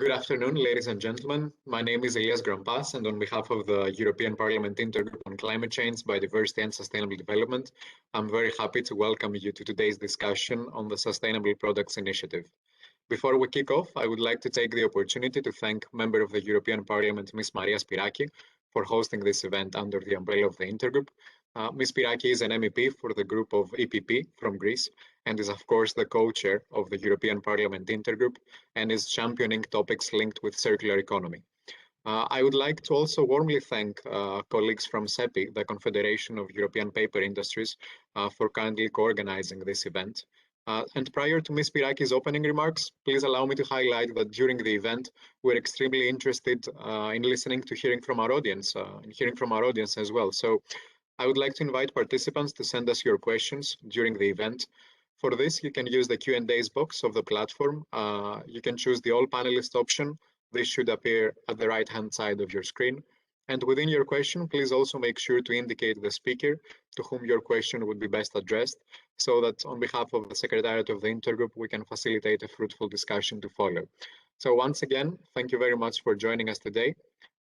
Good afternoon, ladies and gentlemen. My name is Elias Grampas, and on behalf of the European Parliament Intergroup on Climate Change, Biodiversity and Sustainable Development, I'm very happy to welcome you to today's discussion on the Sustainable Products Initiative. Before we kick off, I would like to take the opportunity to thank Member of the European Parliament, Ms. Maria Spyraki, for hosting this event under the umbrella of the Intergroup. Ms. Spyraki is an MEP for the group of EPP from Greece and is, of course, the co-chair of the European Parliament Intergroup and is championing topics linked with circular economy. I would like to also warmly thank colleagues from SPI, the Confederation of European Paper Industries, for kindly co-organizing this event. And prior to Ms. Spyraki's opening remarks, please allow me to highlight that during the event, we're extremely interested in listening to hearing from our audience as well. So I would like to invite participants to send us your questions during the event. For this, you can use the Q&As box of the platform. You can choose the all panelist option. This should appear at the right-hand side of your screen. And within your question, please also make sure to indicate the speaker to whom your question would be best addressed, so that on behalf of the Secretariat of the Intergroup, we can facilitate a fruitful discussion to follow. So once again, thank you very much for joining us today.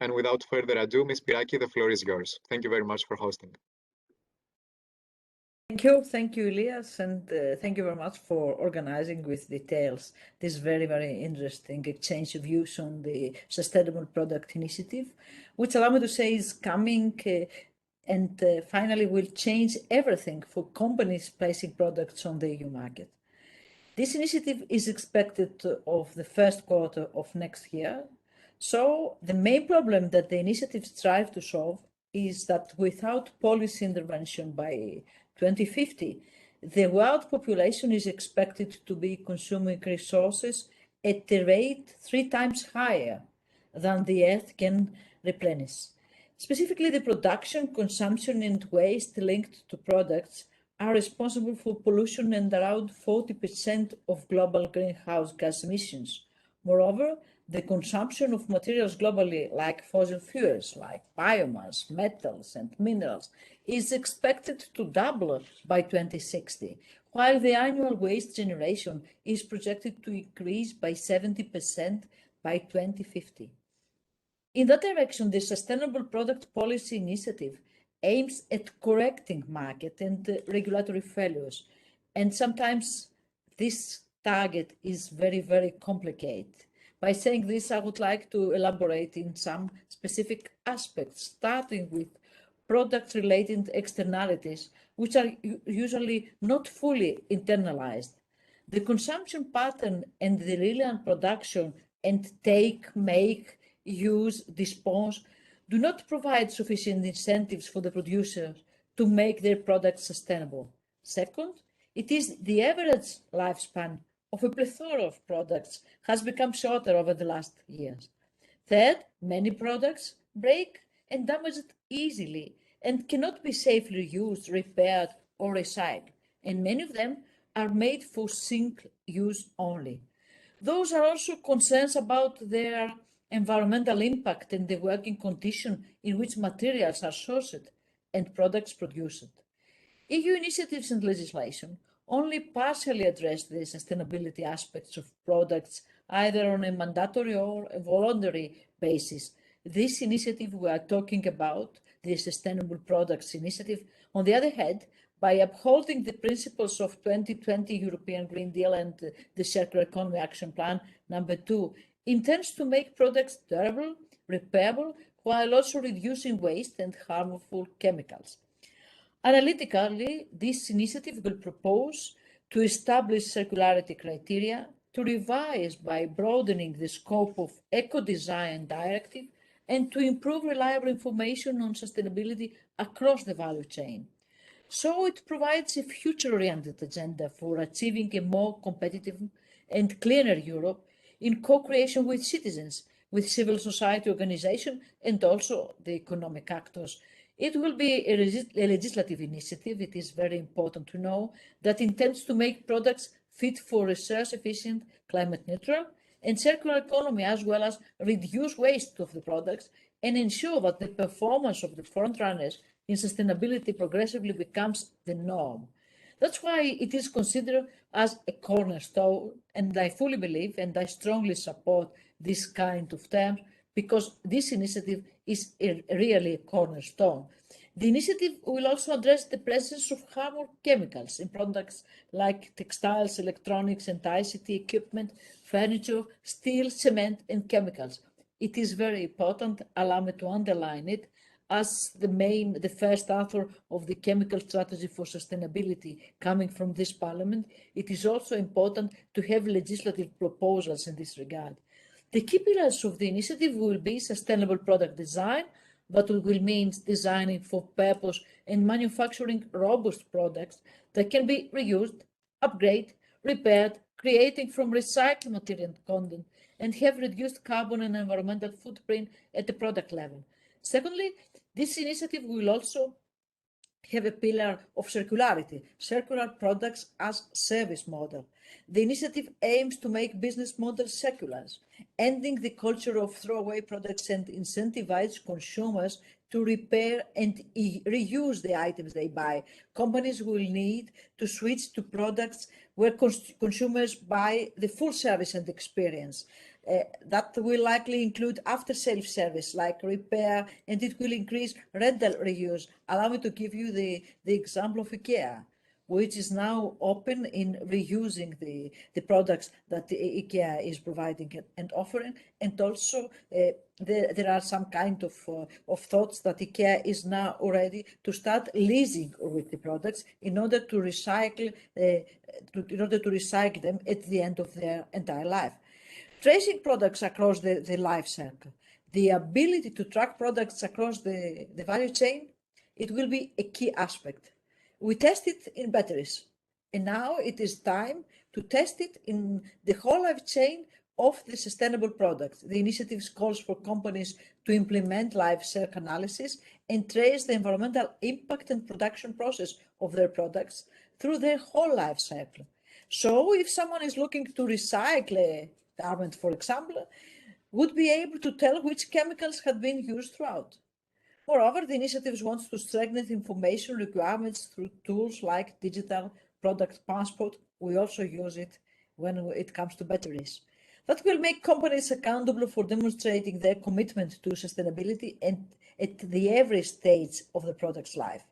And without further ado, Ms. Spyraki, the floor is yours. Thank you very much for hosting. Thank you, Elias, and thank you very much for organizing with details this very, very interesting exchange of views on the Sustainable Product Initiative, which, allow me to say, is coming and finally will change everything for companies placing products on the EU market. This initiative is expected of the first quarter of next year. So the main problem that the initiative strives to solve is that without policy intervention by 2050, the world population is expected to be consuming resources at a rate 3 times higher than the Earth can replenish. Specifically, the production, consumption, and waste linked to products are responsible for pollution and around 40% of global greenhouse gas emissions. Moreover, the consumption of materials globally, like fossil fuels, like biomass, metals, and minerals, is expected to double by 2060, while the annual waste generation is projected to increase by 70% by 2050. In that direction, the Sustainable Product Policy Initiative aims at correcting market and regulatory failures, and sometimes this target is very, very complicated. By saying this, I would like to elaborate in some specific aspects, starting with product-related externalities, which are usually not fully internalized. The consumption pattern and the relevant production and take, make, use, dispose do not provide sufficient incentives for the producers to make their products sustainable. Second, it is the average lifespan of a plethora of products has become shorter over the last years. Third, many products break and damage easily and cannot be safely used, repaired, or recycled, and many of them are made for single use only. Those are also concerns about their environmental impact and the working condition in which materials are sourced and products produced. EU initiatives and legislation only partially address the sustainability aspects of products, either on a mandatory or a voluntary basis. This initiative we are talking about, the Sustainable Products Initiative, on the other hand, by upholding the principles of 2020 European Green Deal and the Circular Economy Action Plan #2, intends to make products durable, repairable, while also reducing waste and harmful chemicals. Analytically, this initiative will propose to establish circularity criteria, to revise by broadening the scope of Eco-Design Directive, and to improve reliable information on sustainability across the value chain. So it provides a future-oriented agenda for achieving a more competitive and cleaner Europe in co-creation with citizens, with civil society organizations, and also the economic actors. It will be a legislative initiative, it is very important to know, that intends to make products fit for resource efficient, climate neutral, and circular economy, as well as reduce waste of the products and ensure that the performance of the frontrunners in sustainability progressively becomes the norm. That's why it is considered as a cornerstone, and I fully believe and I strongly support this kind of terms because this initiative is really a cornerstone. The initiative will also address the presence of harmful chemicals in products like textiles, electronics, and ICT equipment, furniture, steel, cement, and chemicals. It is very important, allow me to underline it, as the first author of the chemical strategy for sustainability coming from this parliament, it is also important to have legislative proposals in this regard. The key pillars of the initiative will be sustainable product design, that will mean designing for purpose and manufacturing robust products that can be reused, upgraded, repaired, creating from recycled material and content, and have reduced carbon and environmental footprint at the product level. Secondly, this initiative will also have a pillar of circularity, circular products as service model. The initiative aims to make business models circular, ending the culture of throwaway products and incentivize consumers to repair and reuse the items they buy. Companies will need to switch to products where consumers buy the full service and experience. That will likely include after-sales service like repair, and it will increase rental reuse. Allow me to give you the example of IKEA, which is now open in reusing the products that the IKEA is providing and offering. And also there are some kind of thoughts that IKEA is now ready to start leasing with the products in order to recycle them at the end of their entire life. Tracing products across the life cycle, the ability to track products across the value chain, it will be a key aspect. We test it in batteries, and now it is time to test it in the whole life chain of the sustainable product. The initiative calls for companies to implement life cycle analysis and trace the environmental impact and production process of their products through their whole life cycle. So if someone is looking to recycle a garment, for example, would be able to tell which chemicals had been used throughout. Moreover, the initiative wants to strengthen information requirements through tools like digital product passport. We also use it when it comes to batteries. That will make companies accountable for demonstrating their commitment to sustainability and at the every stage of the product's life.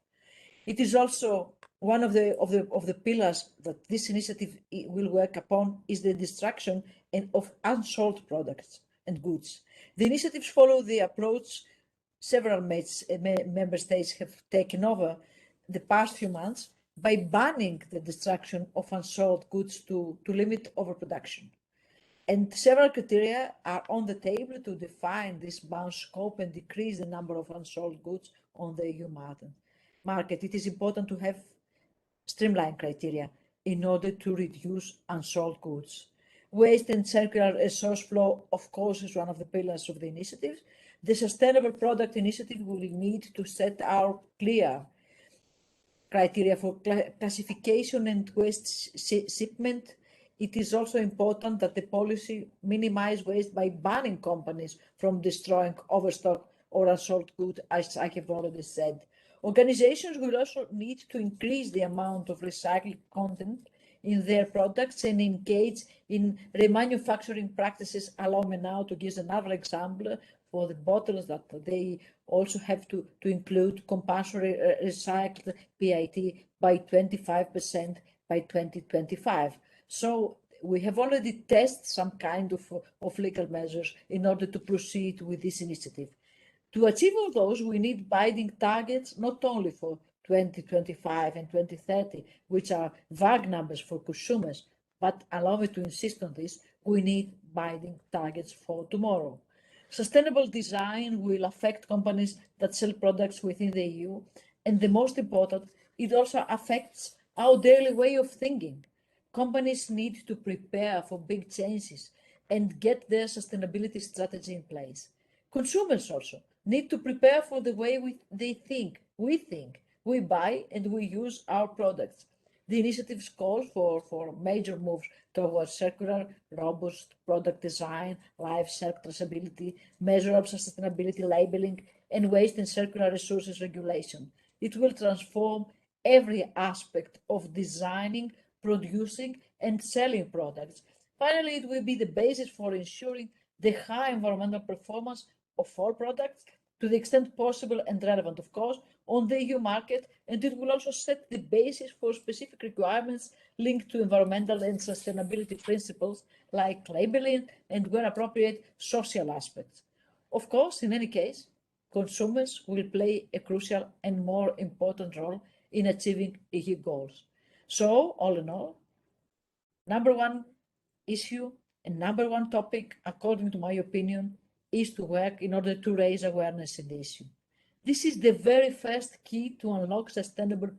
It is also one of the pillars that this initiative will work upon is the destruction of unsold products and goods. The initiatives follow the approach several member states have taken over the past few months by banning the destruction of unsold goods to limit overproduction. And several criteria are on the table to define this ban scope and decrease the number of unsold goods on the EU market. It is important to have streamlined criteria in order to reduce unsold goods. Waste and circular resource flow, of course, is one of the pillars of the initiative. The Sustainable Product Initiative will need to set out clear criteria for classification and waste shipment. It is also important that the policy minimize waste by banning companies from destroying overstock or unsold goods, as I have already said. Organizations will also need to increase the amount of recycled content in their products and engage in remanufacturing practices. Allow me now to give another example for the bottles that they also have to include compulsory recycled PET by 25% by 2025. So we have already tested some kind of legal measures in order to proceed with this initiative. To achieve all those, we need binding targets, not only for 2025 and 2030, which are vague numbers for consumers, but allow me to insist on this, we need binding targets for tomorrow. Sustainable design will affect companies that sell products within the EU, and the most important, it also affects our daily way of thinking. Companies need to prepare for big changes and get their sustainability strategy in place. Consumers also need to prepare for the way we think, we buy, and we use our products. The initiatives call for major moves towards circular, robust product design, life cycle traceability, measurable sustainability labeling, and waste and circular resources regulation. It will transform every aspect of designing, producing, and selling products. Finally, it will be the basis for ensuring the high environmental performance of all products to the extent possible and relevant, of course, on the EU market, and it will also set the basis for specific requirements linked to environmental and sustainability principles like labeling and, where appropriate, social aspects. Of course, in any case, consumers will play a crucial and more important role in achieving EU goals. So, all in all, number one issue and number one topic, according to my opinion, is to work in order to raise awareness in the issue. This is the very first key to unlock sustainable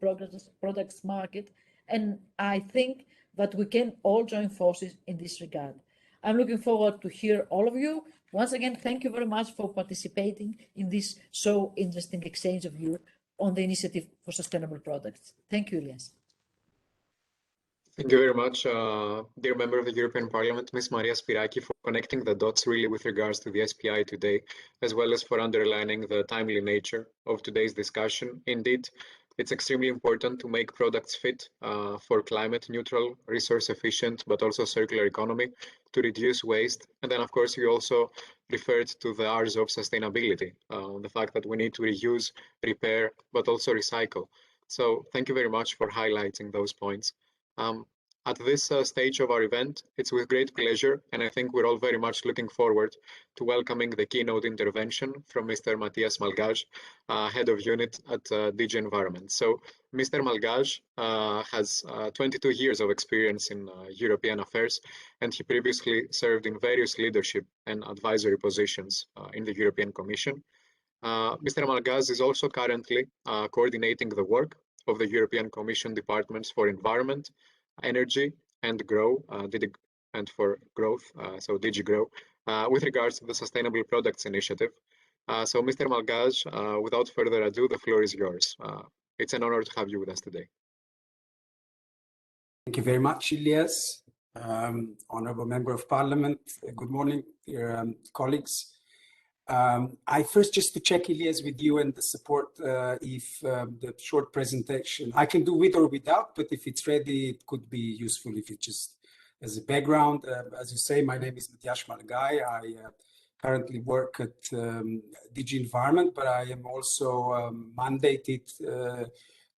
products market, and I think that we can all join forces in this regard. I'm looking forward to hear all of you. Once again, thank you very much for participating in this so interesting exchange of views on the initiative for sustainable products. Thank you, Elias. Thank you very much, dear member of the European Parliament, Ms. Maria Spiraki, for connecting the dots really with regards to the SPI today, as well as for underlining the timely nature of today's discussion. Indeed, it's extremely important to make products fit for climate neutral, resource efficient, but also circular economy to reduce waste. And then, of course, you also referred to the R's of sustainability, the fact that we need to reuse, repair, but also recycle. So thank you very much for highlighting those points. At this stage of our event, it's with great pleasure, and I think we're all very much looking forward to welcoming the keynote intervention from Mr. Matthias Malgaj, Head of Unit at DG Environment. So Mr. Malgaj has 22 years of experience in European affairs, and he previously served in various leadership and advisory positions in the European Commission. Mr. Malgaj is also currently coordinating the work of the European Commission Departments for Environment, Energy and Grow, and for Growth, so DG Grow, with regards to the Sustainable Products Initiative. So Mr. Malgaj, without further ado, the floor is yours. It's an honor to have you with us today. Thank you very much, Ilias. Honorable Member of Parliament, good morning, dear colleagues. I first just to check, Ilias, with you and the support, if the short presentation, I can do with or without, but if it's ready, it could be useful if it just as a background. As you say, my name is Matthias Malgaj. I currently work at DG Environment, but I am also mandated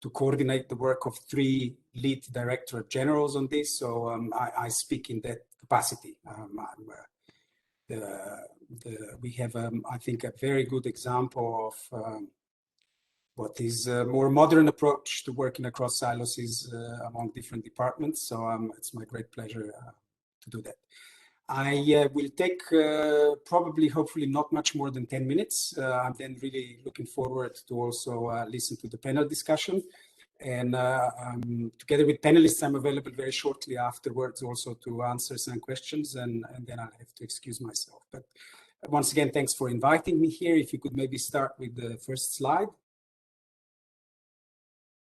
to coordinate the work of 3 lead directorate generals on this. So I speak in that capacity. We have, I think, a very good example of what is a more modern approach to working across silos is among different departments. So it's my great pleasure to do that. I will take probably, hopefully, not much more than 10 minutes. I'm then really looking forward to also listen to the panel discussion. And together with panelists, I'm available very shortly afterwards also to answer some questions, and then I'll have to excuse myself. But once again, thanks for inviting me here. If you could maybe start with the first slide.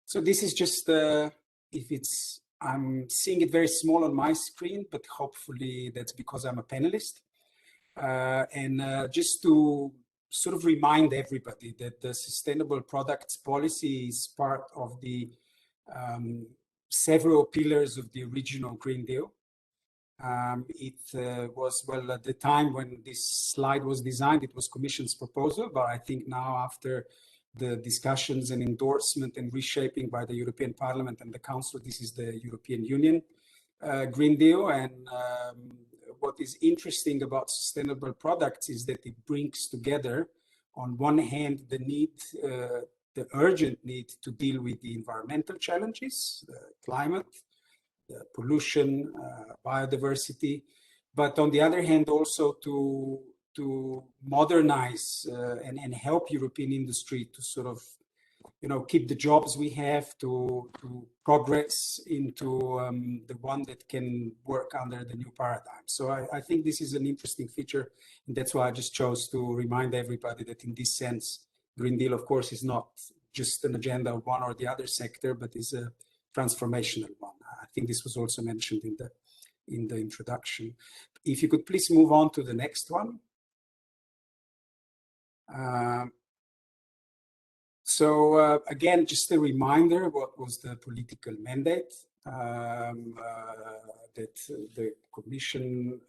So this is just, I'm seeing it very small on my screen, but hopefully that's because I'm a panelist. Just to sort of remind everybody that the sustainable products policy is part of the several pillars of the original Green Deal. It was, well, at the time when this slide was designed, it was Commission's proposal, but I think now after the discussions and endorsement and reshaping by the European Parliament and the Council, this is the European Union Green Deal. And what is interesting about sustainable products is that it brings together, on one hand, the need, the urgent need to deal with the environmental challenges, climate, pollution, biodiversity, but on the other hand, also to modernize and help European industry to sort of, you know, keep the jobs we have, to progress into the one that can work under the new paradigm. So I think this is an interesting feature, and that's why I just chose to remind everybody that in this sense, Green Deal, of course, is not just an agenda of one or the other sector, but is a transformational one. I think this was also mentioned in the introduction. If you could please move on to the next one. So again, just a reminder, what was the political mandate that the Commission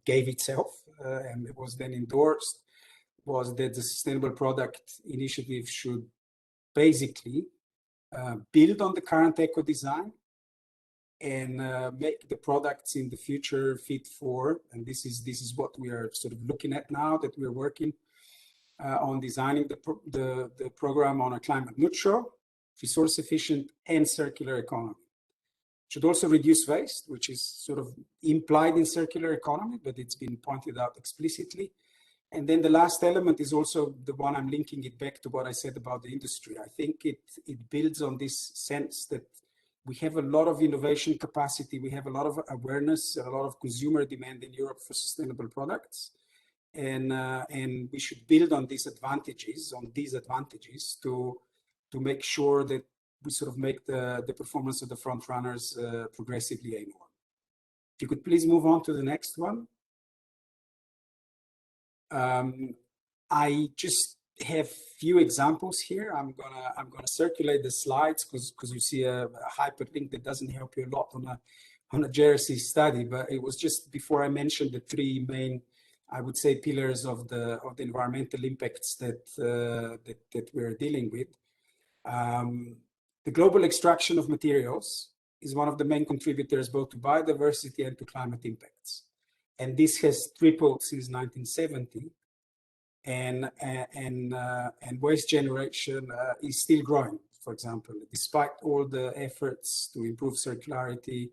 gave itself and it was then endorsed, was that the Sustainable Product Initiative should basically build on the current eco design and make the products in the future fit for, and this is what we are sort of looking at now, that we're working on designing the program on a climate neutral, resource efficient and circular economy. Should also reduce waste, which is sort of implied in circular economy, but it's been pointed out explicitly. And then the last element is also the one I'm linking it back to what I said about the industry. I think it builds on this sense that we have a lot of innovation capacity, we have a lot of awareness, a lot of consumer demand in Europe for sustainable products. And we should build on these advantages, to make sure that we sort of make the performance of the front runners progressively a norm. If you could please move on to the next one. I just have few examples here. I'm gonna circulate the slides because you see a hyperlink that doesn't help you a lot on a JRC study, but it was just before I mentioned the three main, I would say, pillars of the environmental impacts that we're dealing with. The global extraction of materials is one of the main contributors both to biodiversity and to climate impacts. And this has tripled since 1970. And waste generation is still growing, for example. Despite all the efforts to improve circularity,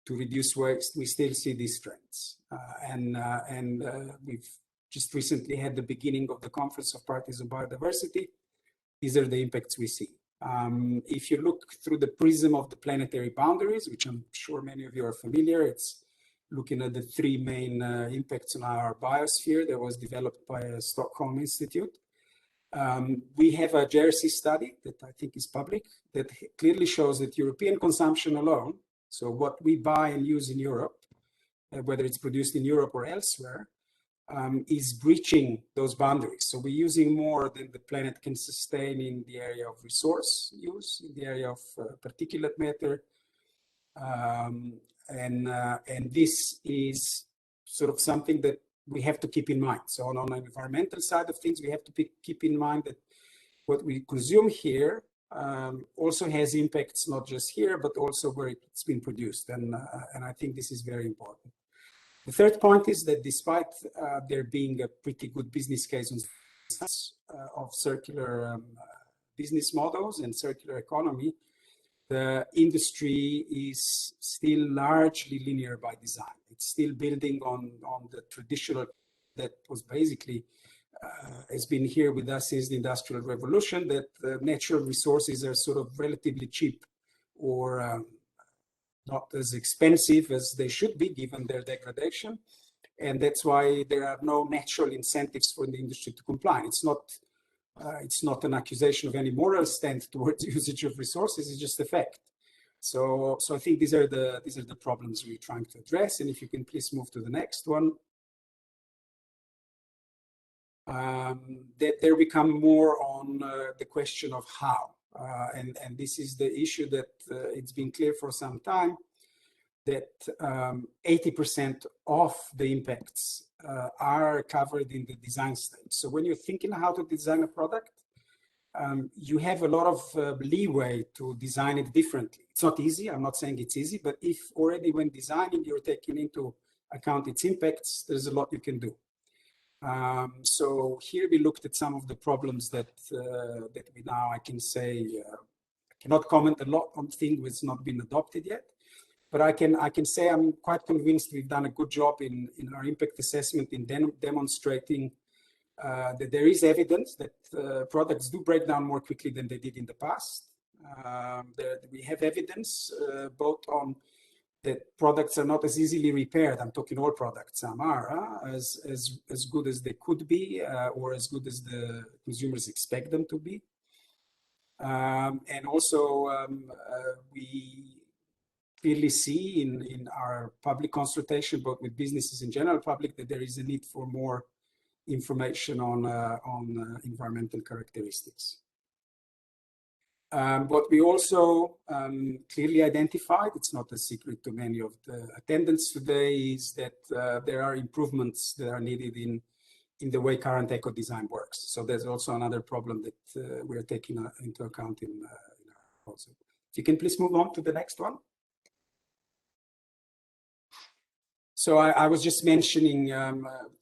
to reduce waste, we still see these trends. We've just recently had the beginning of the Conference of Parties on Biodiversity. These are the impacts we see. If you look through the prism of the planetary boundaries, which I'm sure many of you are familiar, it's looking at the three main impacts on our biosphere that was developed by a Stockholm Institute. We have a JRC study that I think is public that clearly shows that European consumption alone, so what we buy and use in Europe, whether it's produced in Europe or elsewhere, is breaching those boundaries. So we're using more than the planet can sustain in the area of resource use, in the area of particulate matter. And this is sort of something that we have to keep in mind. So on the environmental side of things, we have to keep in mind that what we consume here also has impacts, not just here, but also where it's been produced. And I think this is very important. The third point is that despite there being a pretty good business case of circular business models and circular economy, the industry is still largely linear by design. It's still building on the traditional that was basically has been here with us since the Industrial Revolution, that natural resources are sort of relatively cheap or not as expensive as they should be given their degradation. And that's why there are no natural incentives for the industry to comply. It's not an accusation of any moral stance towards usage of resources, it's just a fact. So I think these are the problems we're trying to address. And if you can please move to the next one. There we come more on the question of how. And this is the issue that it's been clear for some time that 80% of the impacts are covered in the design stage. So when you're thinking how to design a product, you have a lot of leeway to design it differently. It's not easy, I'm not saying it's easy, but if already when designing you're taking into account its impacts, there's a lot you can do. So here we looked at some of the problems that we now, I can say, cannot comment a lot on things that's not been adopted yet, but I can say I'm quite convinced we've done a good job in our impact assessment in demonstrating that there is evidence that products do break down more quickly than they did in the past. We have evidence both on that products are not as easily repaired. I'm talking all products. Some are as good as they could be or as good as the consumers expect them to be. And also we clearly see in our public consultation, but with businesses in general public, that there is a need for more information on environmental characteristics. What we also clearly identified, it's not a secret to many of the attendants today, is that there are improvements that are needed in the way current eco-design works. So there's also another problem that we are taking into account in our proposal. If you can please move on to the next one. So I was just mentioning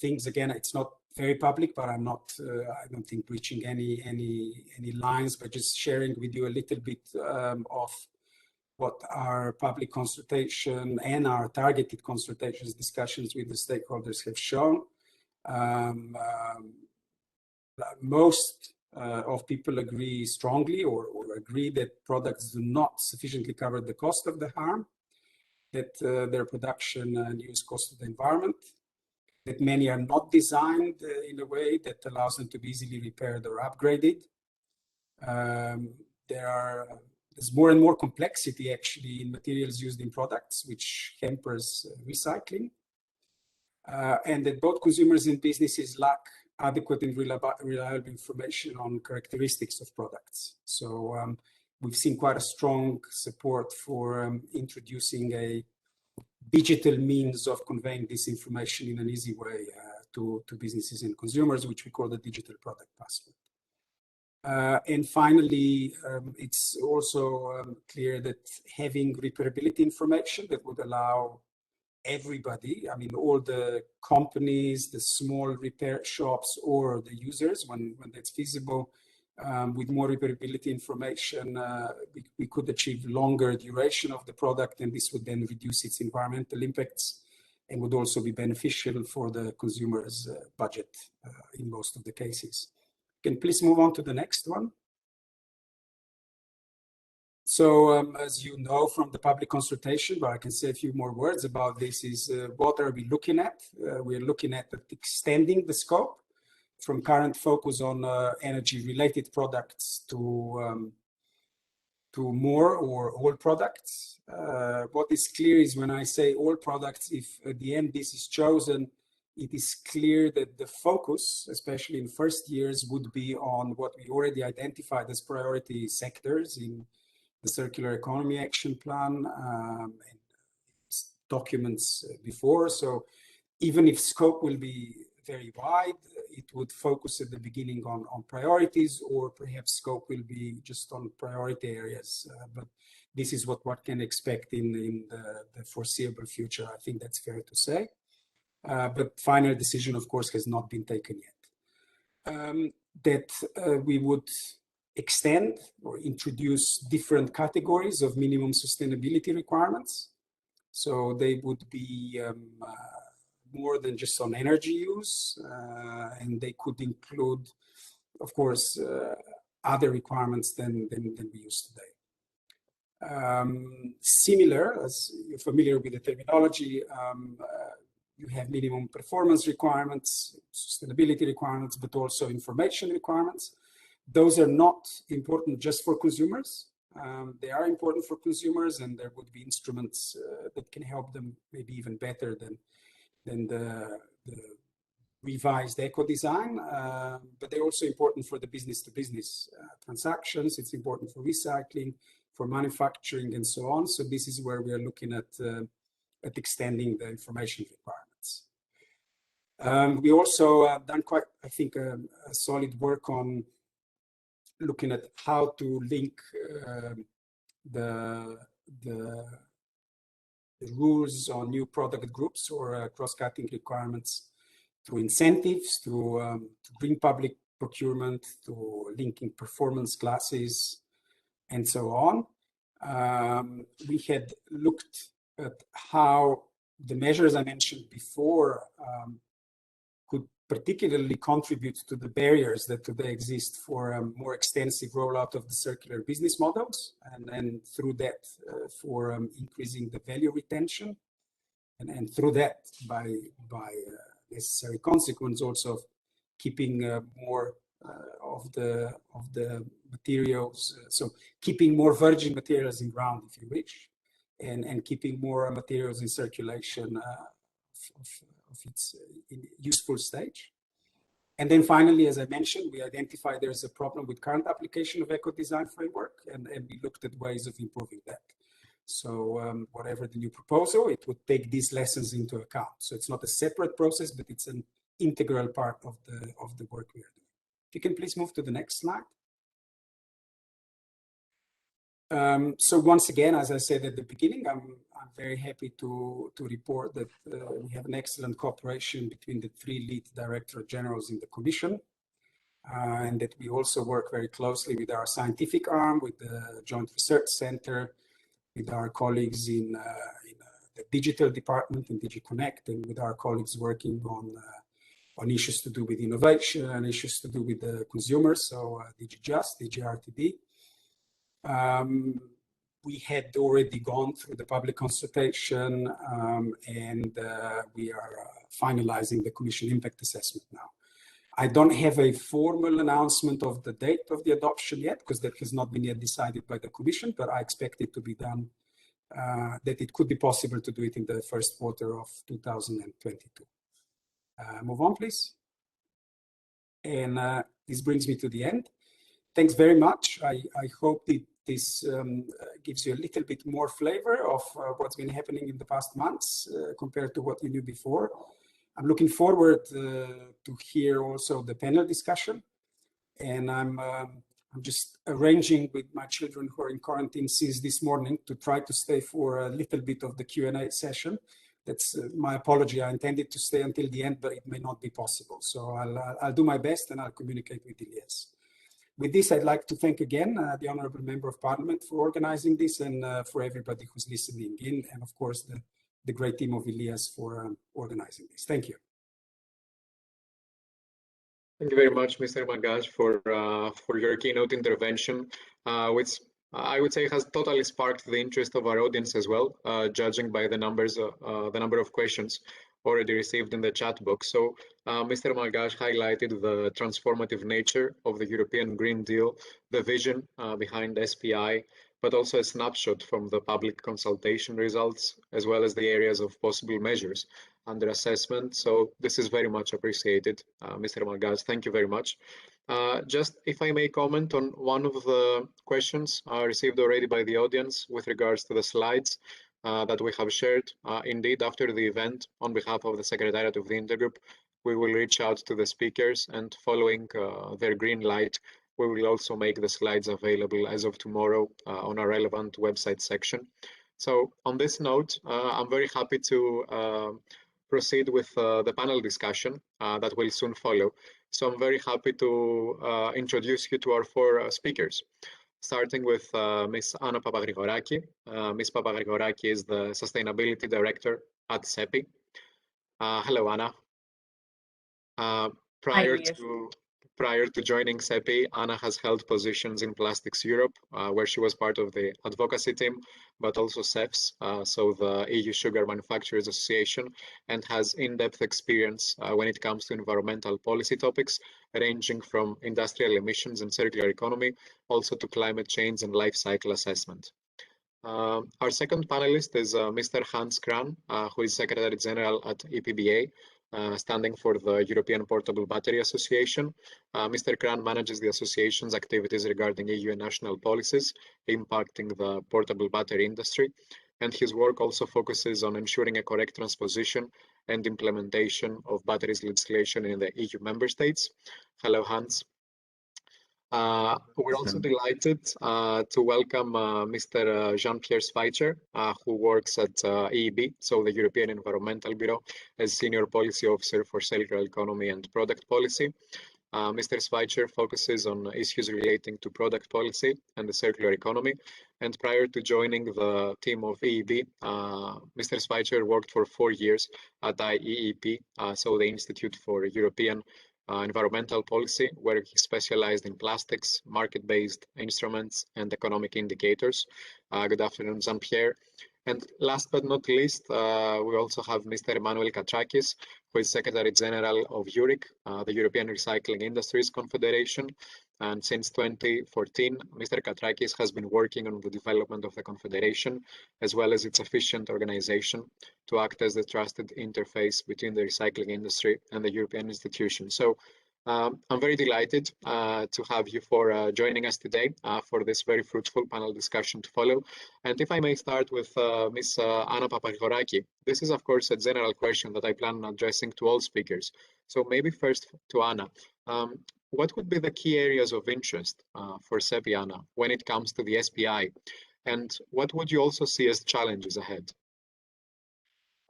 things again. It's not very public, but I'm not. I don't think breaching any lines, but just sharing with you a little bit of what our public consultation and our targeted consultations discussions with the stakeholders have shown. Most of people agree strongly or agree that products do not sufficiently cover the cost of the harm that their production and use cost of the environment, that many are not designed in a way that allows them to be easily repaired or upgraded. There's more and more complexity actually in materials used in products, which hampers recycling. And that both consumers and businesses lack adequate and reliable information on characteristics of products. So we've seen quite a strong support for introducing a digital means of conveying this information in an easy way to businesses and consumers, which we call the digital product passport. And finally, it's also clear that having repairability information that would allow everybody, I mean, all the companies, the small repair shops, or the users, when that's feasible, with more repairability information, we could achieve longer duration of the product, and this would then reduce its environmental impacts and would also be beneficial for the consumer's budget in most of the cases. Can you please move on to the next one? So as you know from the public consultation, but I can say a few more words about this, is what are we looking at? We're looking at extending the scope from current focus on energy-related products to more or all products. What is clear is when I say all products, if at the end this is chosen, it is clear that the focus, especially in first years, would be on what we already identified as priority sectors in the Circular Economy Action Plan and documents before. So even if scope will be very wide, it would focus at the beginning on priorities, or perhaps scope will be just on priority areas. But this is what can expect in the foreseeable future. I think that's fair to say. But final decision, of course, has not been taken yet. That we would extend or introduce different categories of minimum sustainability requirements. So they would be more than just on energy use, and they could include, of course, other requirements than we use today. Similar, as you're familiar with the terminology, you have minimum performance requirements, sustainability requirements, but also information requirements. Those are not important just for consumers. They are important for consumers, and there would be instruments that can help them maybe even better than the revised eco-design, but they're also important for the business-to-business transactions. It's important for recycling, for manufacturing, and so on. So this is where we are looking at extending the information requirements. We also done quite, I think, a solid work on looking at how to link the rules on new product groups or cross-cutting requirements through incentives, through green public procurement, to linking performance classes, and so on. We had looked at how the measures I mentioned before could particularly contribute to the barriers that today exist for a more extensive rollout of the circular business models, and through that for increasing the value retention, and through that by necessary consequence also of keeping more of the materials, so keeping more virgin materials in ground, if you wish, and keeping more materials in circulation of its useful stage. And then finally, as I mentioned, we identified there's a problem with current application of eco-design framework, and we looked at ways of improving that. So whatever the new proposal, it would take these lessons into account. So it's not a separate process, but it's an integral part of the work we are doing. If you can please move to the next slide. So once again, as I said at the beginning, I'm very happy to report that we have an excellent cooperation between the three lead director generals in the Commission, and that we also work very closely with our scientific arm, with the Joint Research Center, with our colleagues in the digital department in DigiConnect, and with our colleagues working on issues to do with innovation and issues to do with the consumers, so DigiJust, DigiRTD. We had already gone through the public consultation, and we are finalizing the Commission impact assessment now. I don't have a formal announcement of the date of the adoption yet, because that has not been yet decided by the Commission, but I expect it to be done, that it could be possible to do it in the first quarter of 2022. Move on, please. And this brings me to the end. Thanks very much. I hope that this gives you a little bit more flavor of what's been happening in the past months compared to what you knew before. I'm looking forward to hear also the panel discussion, and I'm just arranging with my children who are in quarantine since this morning to try to stay for a little bit of the Q&A session. That's my apology. I intended to stay until the end, but it may not be possible. So I'll do my best, and I'll communicate with Elias. With this, I'd like to thank again the Honourable Member of Parliament for organizing this, and for everybody who's listening in, and of course the great team of Elias for organizing this. Thank you. Thank you very much, Mr. Magash, for your keynote intervention, which I would say has totally sparked the interest of our audience as well, judging by the number of questions already received in the chat box. So Mr. Magash highlighted the transformative nature of the European Green Deal, the vision behind SPI, but also a snapshot from the public consultation results, as well as the areas of possible measures under assessment. So this is very much appreciated, Mr. Magash. Thank you very much. Just if I may comment on one of the questions received already by the audience with regards to the slides that we have shared. Indeed, after the event, on behalf of the Secretariat of the Intergroup, we will reach out to the speakers, and following their green light, we will also make the slides available as of tomorrow on our relevant website section. So on this note, I'm very happy to proceed with the panel discussion that will soon follow. So I'm very happy to introduce you to our four speakers, starting with Ms. Anna Papagrigorakis. Ms. Papagrigorakis is the Sustainability Director at SPI. Hello, Anna. Prior to joining SPI, Anna has held positions in Plastics Europe, where she was part of the advocacy team, but also CEFS, so the EU Sugar Manufacturers Association, and has in-depth experience when it comes to environmental policy topics, ranging from industrial emissions and circular economy, also to climate change and life cycle assessment. Our second panelist is Mr. Hans Krahn, who is Secretary General at EPBA, standing for the European Portable Battery Association. Mr. Krahn manages the association's activities regarding EU and national policies impacting the portable battery industry, and his work also focuses on ensuring a correct transposition and implementation of batteries legislation in the EU member states. Hello, Hans. We're also delighted to welcome Mr. Jean-Pierre Schweitzer, who works at EEB, so the European Environmental Bureau, as Senior Policy Officer for Circular Economy and Product Policy. Mr. Schweitzer focuses on issues relating to product policy and the circular economy. And prior to joining the team of EEB, Mr. Schweitzer worked for 4 years at IEEP, so the Institute for European Environmental Policy, where he specialized in plastics, market-based instruments, and economic indicators. Good afternoon, Jean-Pierre. And last but not least, we also have Mr. Emmanuel Katrakis, who is Secretary General of EURIC, the European Recycling Industries Confederation. And since 2014, Mr. Katrakis has been working on the development of the Confederation, as well as its efficient organization, to act as the trusted interface between the recycling industry and the European institutions. So I'm very delighted to have you for joining us today for this very fruitful panel discussion to follow. And if I may start with Ms. Anna Papagoraki, this is, of course, a general question that I plan on addressing to all speakers. So maybe first to Anna. What would be the key areas of interest for SEPI, Anna, when it comes to the SPI? And what would you also see as challenges ahead?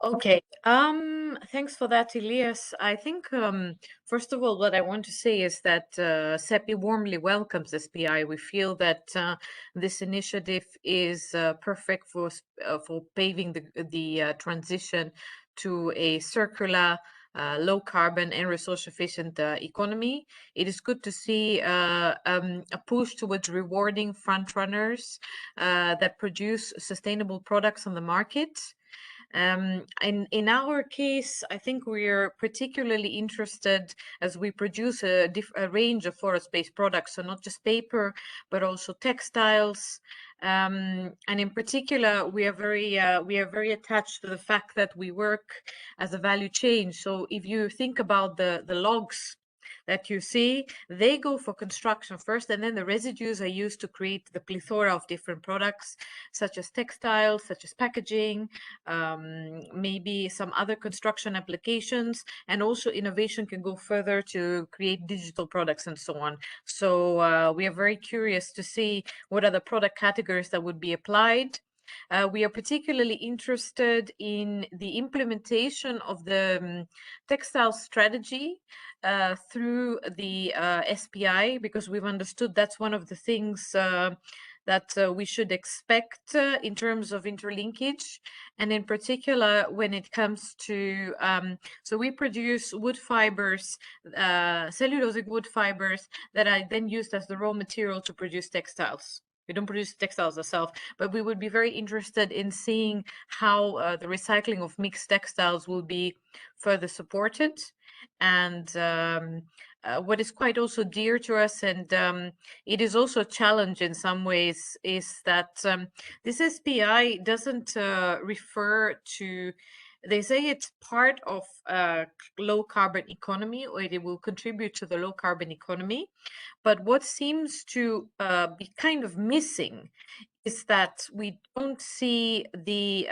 Okay, thanks for that, Elias. I think, first of all, what I want to say is that SEPI warmly welcomes SPI. We feel that this initiative is perfect for paving the transition to a circular, low carbon and resource efficient economy. It is good to see a push towards rewarding front runners that produce sustainable products on the market. In our case, I think we are particularly interested as we produce a range of forest-based products, so not just paper, but also textiles. And in particular, we are very attached to the fact that we work as a value chain. So if you think about the logs that you see, they go for construction first, and then the residues are used to create the plethora of different products, such as textiles, such as packaging, maybe some other construction applications, and also innovation can go further to create digital products and so on. So we are very curious to see what are the product categories that would be applied. We are particularly interested in the implementation of the textile strategy through the SPI, because we've understood that's one of the things that we should expect in terms of interlinkage, and in particular when it comes to, so we produce wood fibers, cellulosic wood fibers that are then used as the raw material to produce textiles. We don't produce textiles ourselves, but we would be very interested in seeing how the recycling of mixed textiles will be further supported. And what is quite also dear to us, and it is also a challenge in some ways, is that this SPI doesn't refer to, they say it's part of low carbon economy, or it will contribute to the low carbon economy. But what seems to be kind of missing is that we don't see the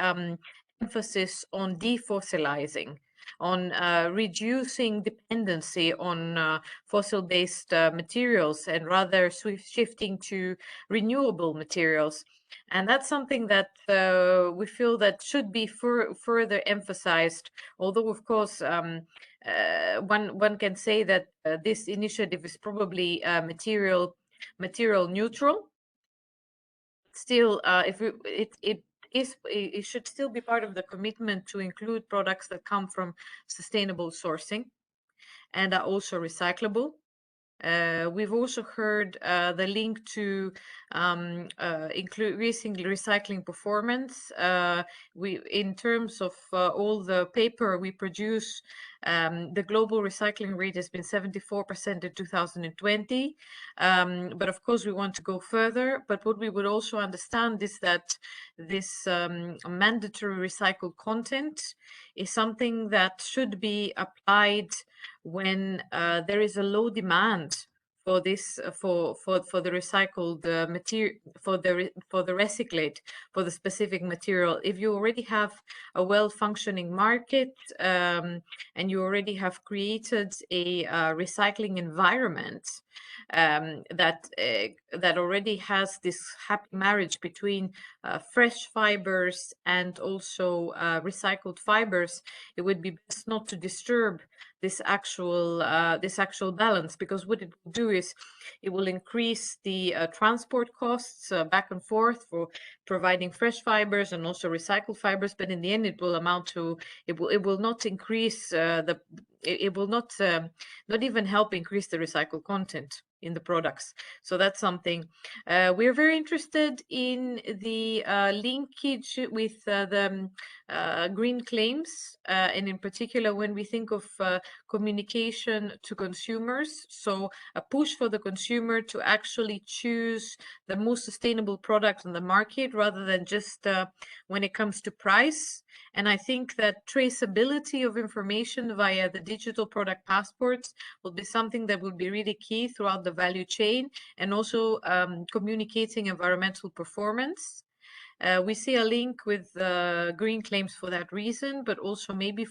emphasis on defossilizing, on reducing dependency on fossil-based materials, and rather shifting to renewable materials. And that's something that we feel that should be further emphasized, although of course one can say that this initiative is probably material neutral. Still, it should still be part of the commitment to include products that come from sustainable sourcing and are also recyclable. We've also heard the link to increasing recycling performance. In terms of all the paper we produce, the global recycling rate has been 74% in 2020. But of course, we want to go further. But what we would also understand is that this mandatory recycled content is something that should be applied when there is a low demand for this for the recycled material, for the recyclate, for the specific material. If you already have a well-functioning market and you already have created a recycling environment that already has this happy marriage between fresh fibers and also recycled fibers, it would be best not to disturb this actual balance, because what it will do is it will increase the transport costs back and forth for providing fresh fibers and also recycled fibers, but in the end it will amount to, it will not increase it will not even help increase the recycled content. in the products. So that's something. We're very interested in the linkage with the green claims, and in particular when we think of communication to consumers. So a push for the consumer to actually choose the most sustainable product on the market rather than just when it comes to price. And I think that traceability of information via the digital product passports will be something that will be really key throughout the value chain, and also communicating environmental performance. We see a link with green claims for that reason, but also maybe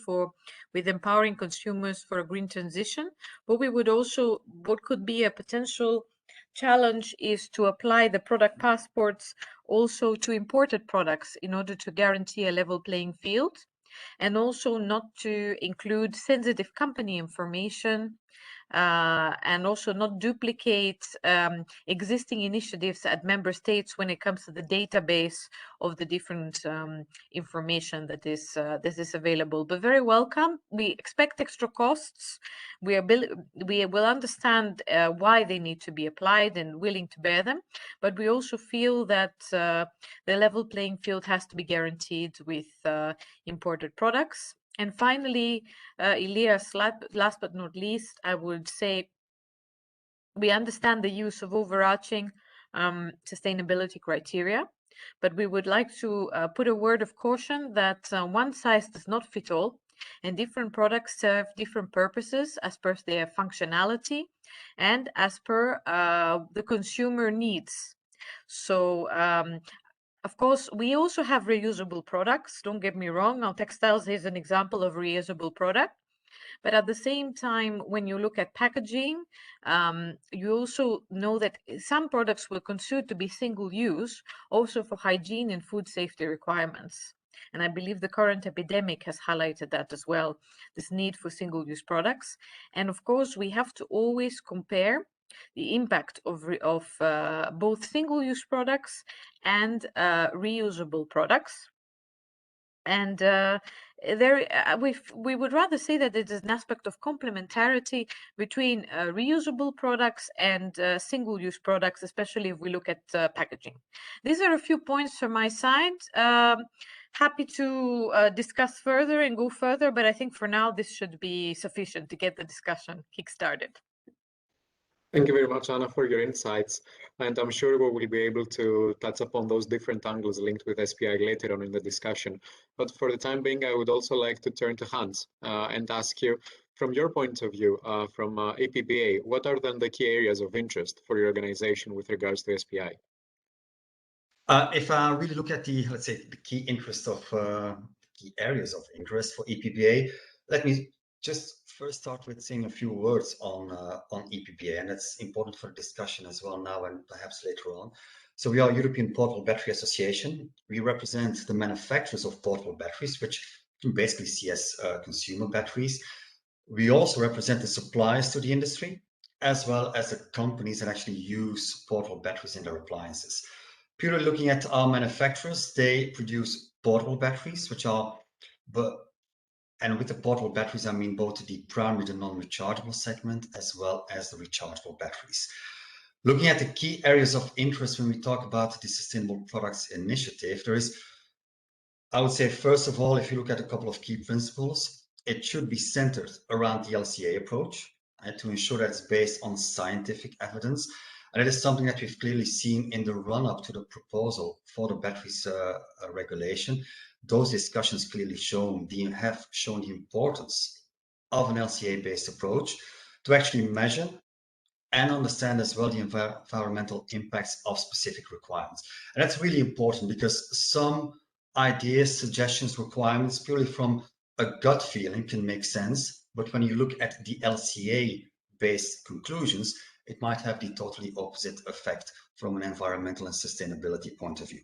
with empowering consumers for a green transition. But we would also, what could be a potential challenge is to apply the product passports also to imported products in order to guarantee a level playing field, and also not to include sensitive company information, and also not duplicate existing initiatives at member states when it comes to the database of the different information that is available. But very welcome. We expect extra costs. We will understand why they need to be applied and willing to bear them. But we also feel that the level playing field has to be guaranteed with imported products. And finally, Elias, last but not least, I would say we understand the use of overarching sustainability criteria, but we would like to put a word of caution that one size does not fit all, and different products serve different purposes as per their functionality and as per the consumer needs. So of course, we also have reusable products. Don't get me wrong. Now, textiles is an example of reusable product. But at the same time, when you look at packaging, you also know that some products will consider to be single use, also for hygiene and food safety requirements. And I believe the current epidemic has highlighted that as well, this need for single use products. And of course, we have to always compare the impact of both single-use products and reusable products. And we would rather say that it is an aspect of complementarity between reusable products and single-use products, especially if we look at packaging. These are a few points from my side. Happy to discuss further and go further, but I think for now this should be sufficient to get the discussion kick-started. Thank you very much, Anna, for your insights. And I'm sure we will be able to touch upon those different angles linked with SPI later on in the discussion. But for the time being, I would also like to turn to Hans and ask you, from your point of view, from EPBA, what are then the key areas of interest for your organization with regards to SPI? If I really look at the, let's say, the key interest of key areas of interest for EPBA, let me just first start with saying a few words on EPBA, and that's important for the discussion as well now and perhaps later on. So we are European Portable Battery Association. We represent the manufacturers of portable batteries, which you basically see as consumer batteries. We also represent the suppliers to the industry, as well as the companies that actually use portable batteries in their appliances. Purely looking at our manufacturers, they produce portable batteries, which are, and with the portable batteries, I mean both the primary, the non-rechargeable segment, as well as the rechargeable batteries. Looking at the key areas of interest when we talk about the Sustainable Products Initiative, there is, I would say, first of all, if you look at a couple of key principles, it should be centered around the LCA approach to ensure that it's based on scientific evidence. And it is something that we've clearly seen in the run-up to the proposal for the batteries regulation. Those discussions clearly have shown the importance of an LCA-based approach to actually measure and understand as well the environmental impacts of specific requirements. And that's really important because some ideas, suggestions, requirements purely from a gut feeling can make sense. But when you look at the LCA-based conclusions, it might have the totally opposite effect from an environmental and sustainability point of view.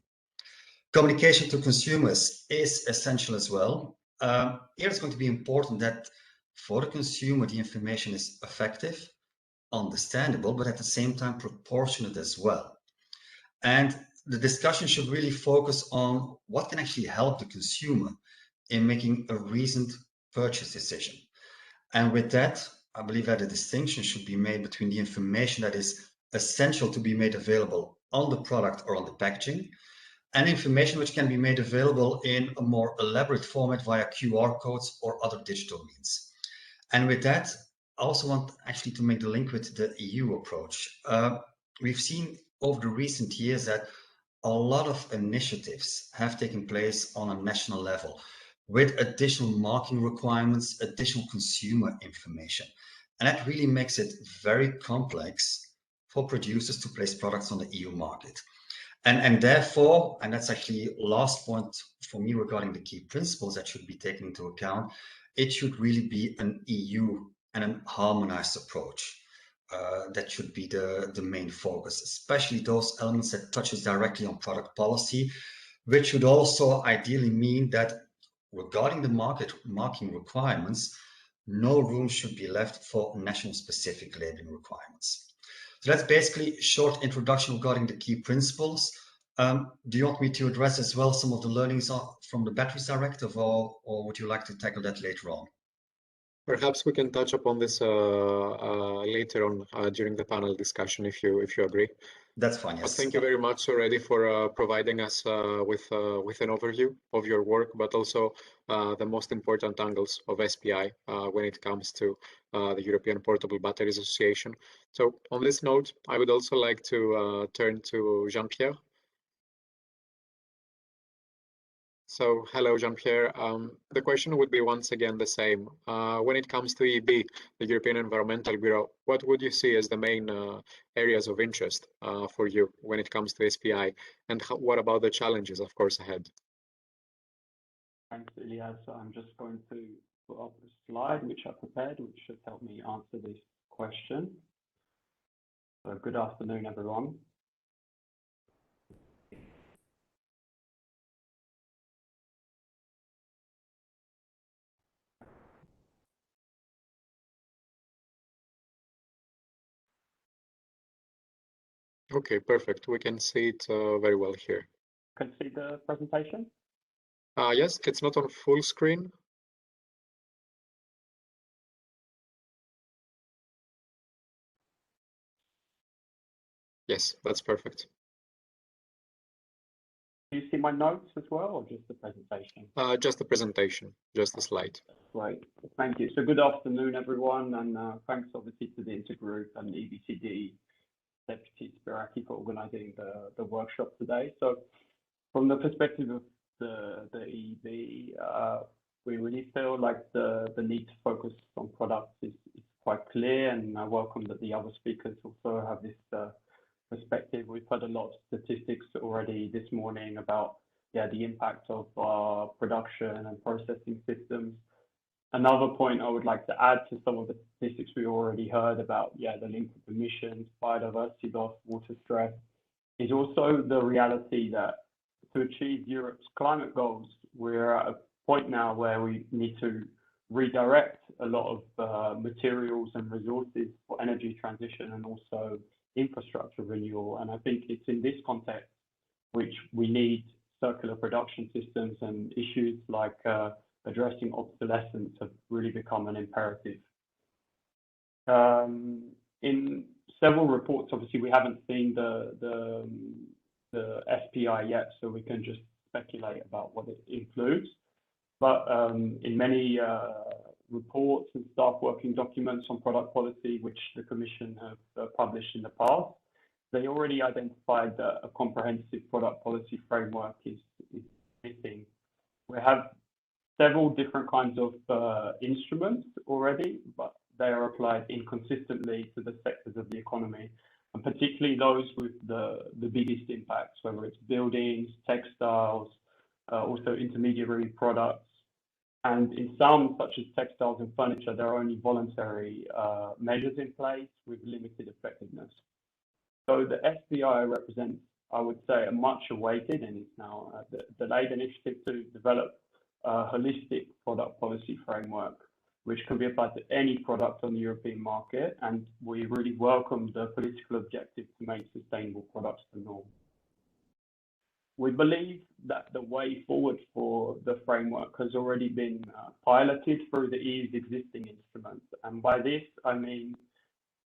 Communication to consumers is essential as well. Here it's going to be important that for the consumer, the information is effective, understandable, but at the same time proportionate as well. And the discussion should really focus on what can actually help the consumer in making a reasoned purchase decision. And with that, I believe that a distinction should be made between the information that is essential to be made available on the product or on the packaging, and information which can be made available in a more elaborate format via QR codes or other digital means. And with that, I also want actually to make the link with the EU approach. We've seen over the recent years that a lot of initiatives have taken place on a national level with additional marking requirements, additional consumer information. And that really makes it very complex for producers to place products on the EU market. And therefore, and that's actually last point for me regarding the key principles that should be taken into account, it should really be an EU and a harmonized approach. That should be the main focus, especially those elements that touches directly on product policy, which should also ideally mean that regarding the marking requirements, no room should be left for national specific labeling requirements. So that's basically a short introduction regarding the key principles. Do you want me to address as well some of the learnings from the Batteries Directive, or would you like to tackle that later on? Perhaps we can touch upon this later on during the panel discussion, if you agree. That's fine. Yes. But thank you very much already for providing us with an overview of your work, but also the most important angles of SPI when it comes to the European Portable Batteries Association. So on this note, I would also like to turn to Jean-Pierre. So hello, Jean-Pierre. The question would be once again the same. When it comes to EB, the European Environmental Bureau, what would you see as the main areas of interest for you when it comes to SPI? And what about the challenges, of course, ahead? Thanks, Elias. So I'm just going to put up a slide which I prepared, which should help me answer this question. So good afternoon, everyone. Okay, perfect. We can see it very well here. Can you see the presentation? Yes, it's not on full screen. Yes, that's perfect. Do you see my notes as well, or just the presentation? Just the presentation, just the slide. Great, thank you. So good afternoon, everyone, and thanks obviously to the Intergroup and the EBCD Deputy Spiraki for organising the workshop today. So from the perspective of the EB, we really feel like the need to focus on products is quite clear, and I welcome that the other speakers also have this perspective. We've heard a lot of statistics already this morning about the impact of production and processing systems. Another point I would like to add to some of the statistics we already heard about, the link with emissions, biodiversity loss, water stress, is also the reality that to achieve Europe's climate goals, we're at a point now where we need to redirect a lot of materials and resources for energy transition and also infrastructure renewal. And I think it's in this context which we need circular production systems, and issues like addressing obsolescence have really become an imperative. In several reports, obviously, we haven't seen the SPI yet, so we can just speculate about what it includes. But in many reports and staff working documents on product policy, which the Commission have published in the past, they already identified that a comprehensive product policy framework is missing. We have several different kinds of instruments already, but they are applied inconsistently to the sectors of the economy, and particularly those with the biggest impacts, whether it's buildings, textiles, also intermediary products. And in some, such as textiles and furniture, there are only voluntary measures in place with limited effectiveness. So the SPI represents, I would say, a much awaited, and it's now the delayed initiative to develop a holistic product policy framework, which can be applied to any product on the European market. And we really welcome the political objective to make sustainable products the norm. We believe that the way forward for the framework has already been piloted through the EU's existing instruments. And by this, I mean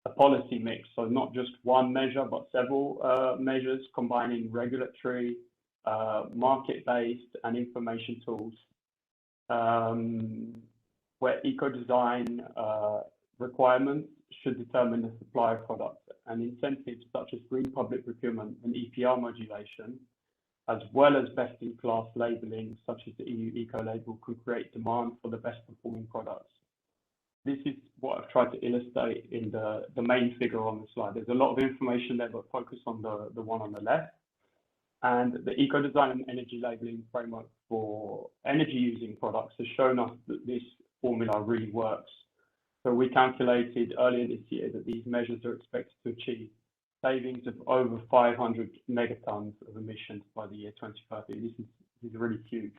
a policy mix. So not just one measure, but several measures combining regulatory, market-based and information tools, where eco-design requirements should determine the supply of products, and incentives such as green public procurement and EPR modulation, as well as best-in-class labeling such as the EU eco-label, could create demand for the best performing products. This is what I've tried to illustrate in the main figure on the slide. There's a lot of information there, but focus on the one on the left. And the eco-design and energy labeling framework for energy-using products has shown us that this formula really works. So we calculated earlier this year that these measures are expected to achieve savings of over 500 megatons of emissions by the year 2030. This is really huge.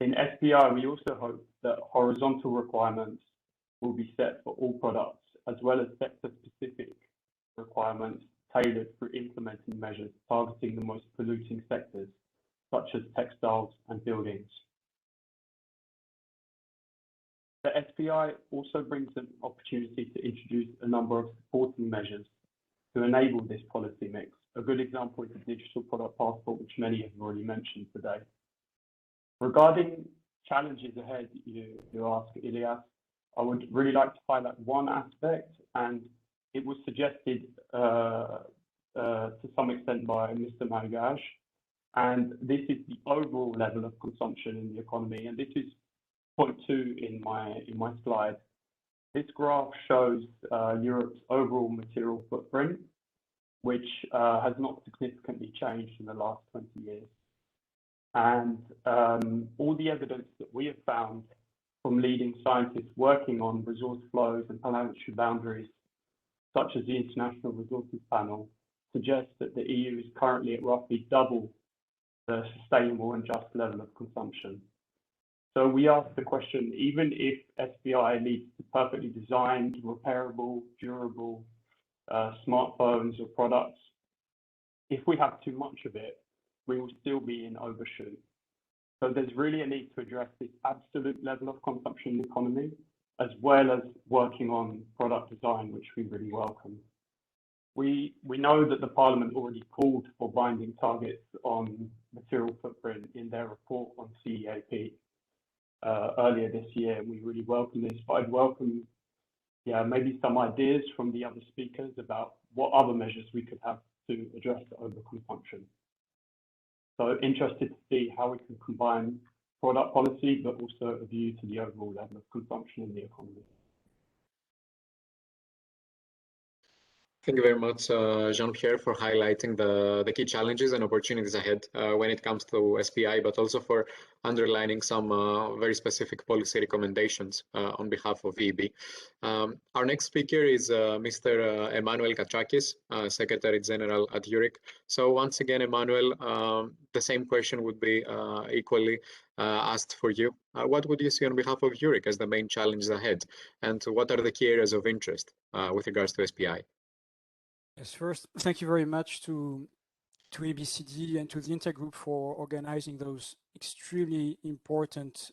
In SPI, we also hope that horizontal requirements will be set for all products, as well as sector-specific requirements tailored for implementing measures targeting the most polluting sectors, such as textiles and buildings. The SPI also brings an opportunity to introduce a number of supporting measures to enable this policy mix. A good example is the digital product passport, which many have already mentioned today. Regarding challenges ahead, you ask, Ilias, I would really like to highlight one aspect, and it was suggested to some extent by Mr. Marigage, and this is the overall level of consumption in the economy, and this is point 2 in my slide. This graph shows Europe's overall material footprint, which has not significantly changed in the last 20 years. And all the evidence that we have found from leading scientists working on resource flows and planetary boundaries, such as the International Resources Panel, suggests that the EU is currently at roughly double the sustainable and just level of consumption. So we ask the question, even if SPI leads to perfectly designed, repairable, durable smartphones or products, if we have too much of it, we will still be in overshoot. So there's really a need to address this absolute level of consumption in the economy, as well as working on product design, which we really welcome. We know that the Parliament already called for binding targets on material footprint in their report on CEAP earlier this year, and we really welcome this. But I'd welcome, maybe some ideas from the other speakers about what other measures we could have to address the overconsumption. So interested to see how we can combine product policy, but also a view to the overall level of consumption in the economy. Thank you very much, Jean-Pierre, for highlighting the key challenges and opportunities ahead when it comes to SPI, but also for underlining some very specific policy recommendations on behalf of EB. Our next speaker is Mr. Emmanuel Katrakis, Secretary General at EURIC. So once again, Emmanuel, the same question would be equally asked for you. What would you see on behalf of EURIC as the main challenges ahead? And what are the key areas of interest with regards to SPI? Yes, first, thank you very much to ABCD and to the Intergroup for organizing those extremely important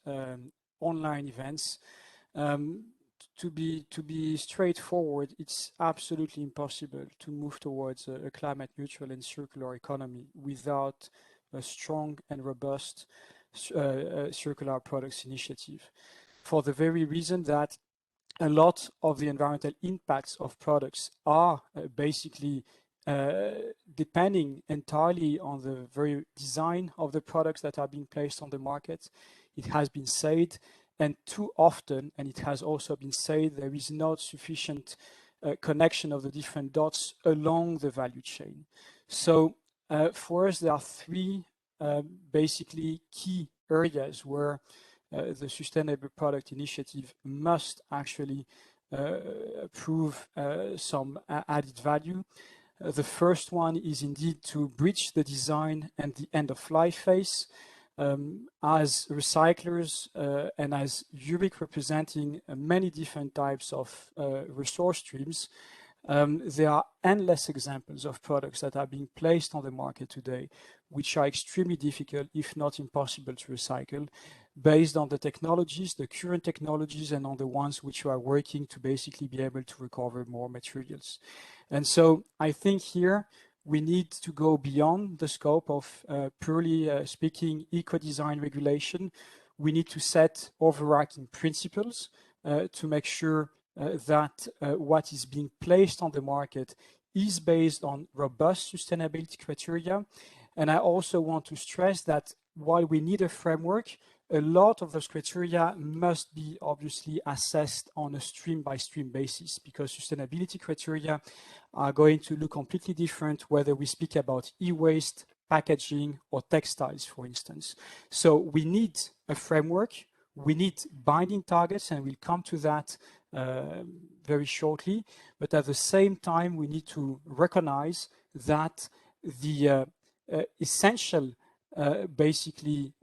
online events. To be straightforward, it's absolutely impossible to move towards a climate neutral and circular economy without a strong and robust circular products initiative, for the very reason that a lot of the environmental impacts of products are basically depending entirely on the very design of the products that are being placed on the market. It has been said, and too often, and it has also been said, there is not sufficient connection of the different dots along the value chain. So for us, there are three basically key areas where the Sustainable Product Initiative must actually prove some added value. The first one is indeed to bridge the design and the end-of-life phase. As recyclers and as EURIC representing many different types of resource streams, there are endless examples of products that are being placed on the market today which are extremely difficult, if not impossible, to recycle, based on the technologies, the current technologies, and on the ones which are working to basically be able to recover more materials. And so I think here we need to go beyond the scope of purely speaking eco-design regulation. We need to set overarching principles to make sure that what is being placed on the market is based on robust sustainability criteria. And I also want to stress that while we need a framework, a lot of those criteria must be obviously assessed on a stream by stream basis, because sustainability criteria are going to look completely different whether we speak about e-waste, packaging, or textiles, for instance. So we need a framework, we need binding targets, and we'll come to that very shortly. But at the same time, we need to recognize that the essential basically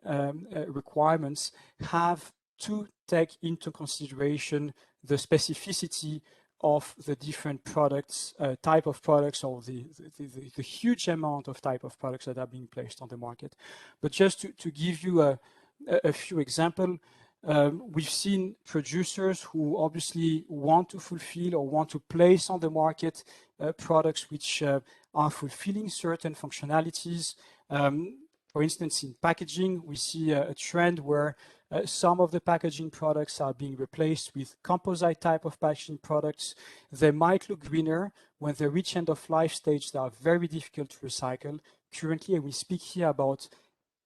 requirements have to take into consideration the specificity of the different products, type of products, or the huge amount of type of products that are being placed on the market. But just to give you a few examples, we've seen producers who obviously want to fulfill or want to place on the market products which are fulfilling certain functionalities. For instance, in packaging, we see a trend where some of the packaging products are being replaced with composite type of packaging products. They might look greener. When they reach end of life stage, they are very difficult to recycle. Currently, we speak here about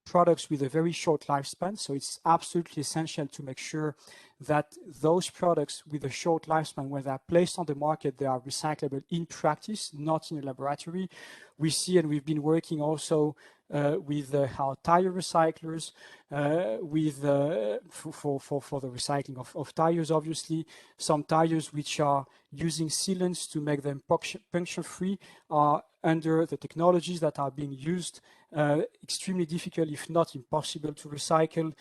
products with a very short lifespan, so it's absolutely essential to make sure that those products with a short lifespan, when they're placed on the market, they are recyclable in practice, not in a laboratory. We see, and we've been working also with our tire recyclers, for the recycling of tires, obviously. Some tires which are using sealants to make them puncture-free are, under the technologies that are being used, extremely difficult, if not impossible, to recycle.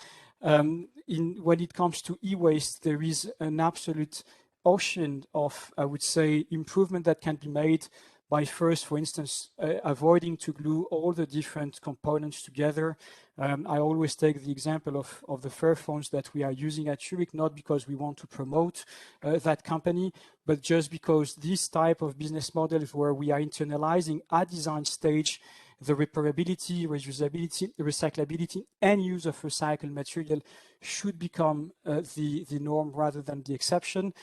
When it comes to e-waste, there is an absolute ocean of, I would say, improvement that can be made by first, for instance, avoiding to glue all the different components together. I always take the example of the Fairphones that we are using at Zurich, not because we want to promote that company, but just because this type of business model is where we are internalizing at design stage the repairability, reusability, recyclability, and use of recycled material should become the norm rather than the exception,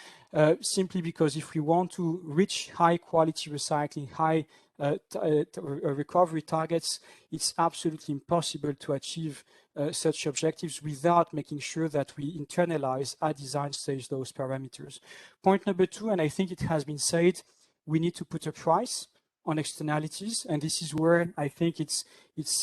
simply because if we want to reach high quality recycling, high recovery targets, it's absolutely impossible to achieve such objectives without making sure that we internalize at design stage those parameters. Point number two, and I think it has been said, we need to put a price on externalities, and this is where I think it's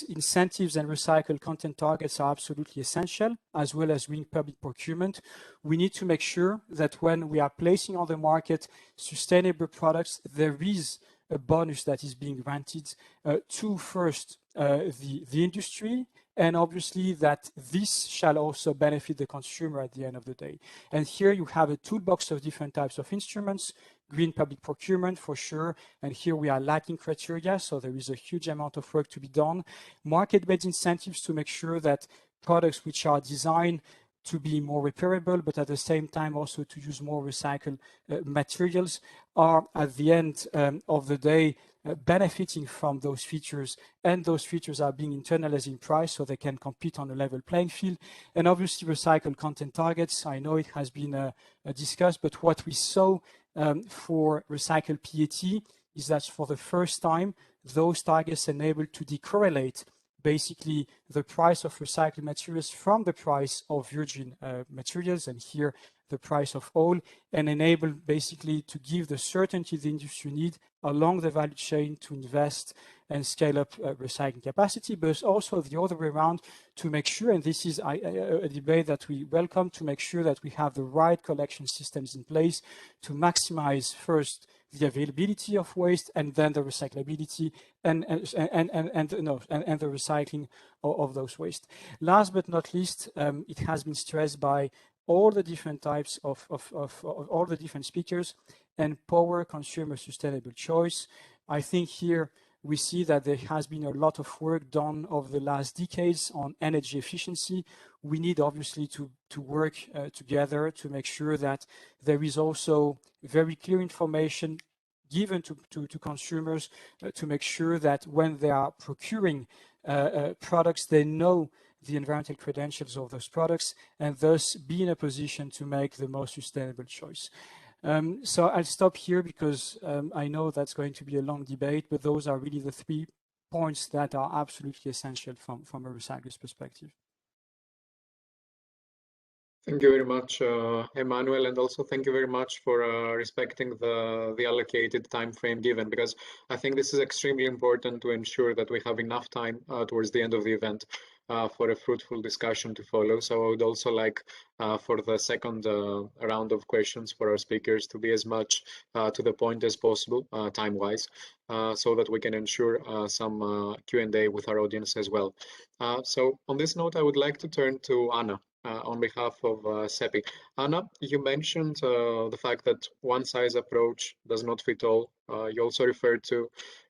incentives and recycled content targets are absolutely essential, as well as green public procurement. We need to make sure that when we are placing on the market sustainable products, there is a bonus that is being granted to first the industry, and obviously that this shall also benefit the consumer at the end of the day. And here you have a toolbox of different types of instruments, green public procurement for sure, and here we are lacking criteria, so there is a huge amount of work to be done. Market-based incentives to make sure that products which are designed to be more repairable, but at the same time also to use more recycled materials are at the end of the day benefiting from those features, and those features are being internalized in price so they can compete on a level playing field. And obviously recycled content targets, I know it has been discussed, but what we saw for recycled PET is that for the first time, those targets enabled to decorrelate basically the price of recycled materials from the price of virgin materials, and here the price of oil, and enable basically to give the certainty the industry need along the value chain to invest and scale up recycling capacity, but also the other way around to make sure, and this is a debate that we welcome, to make sure that we have the right collection systems in place to maximize first the availability of waste and then the recyclability and the recycling of those waste. Last but not least, it has been stressed by all the different types of all the different speakers, empower consumer sustainable choice. I think here we see that there has been a lot of work done over the last decades on energy efficiency. We need obviously to work together to make sure that there is also very clear information given to consumers to make sure that when they are procuring products, they know the environmental credentials of those products and thus be in a position to make the most sustainable choice. So I'll stop here because I know that's going to be a long debate, but those are really the 3 points that are absolutely essential from a recycler's perspective. Thank you very much, Emmanuel, and also thank you very much for respecting the allocated time frame given, because I think this is extremely important to ensure that we have enough time towards the end of the event for a fruitful discussion to follow. So I would also like for the second round of questions for our speakers to be as much to the point as possible, time-wise, so that we can ensure some Q&A with our audience as well. So on this note, I would like to turn to Anna. On behalf of SEPI. Anna, you mentioned the fact that one-size approach does not fit all. You also referred to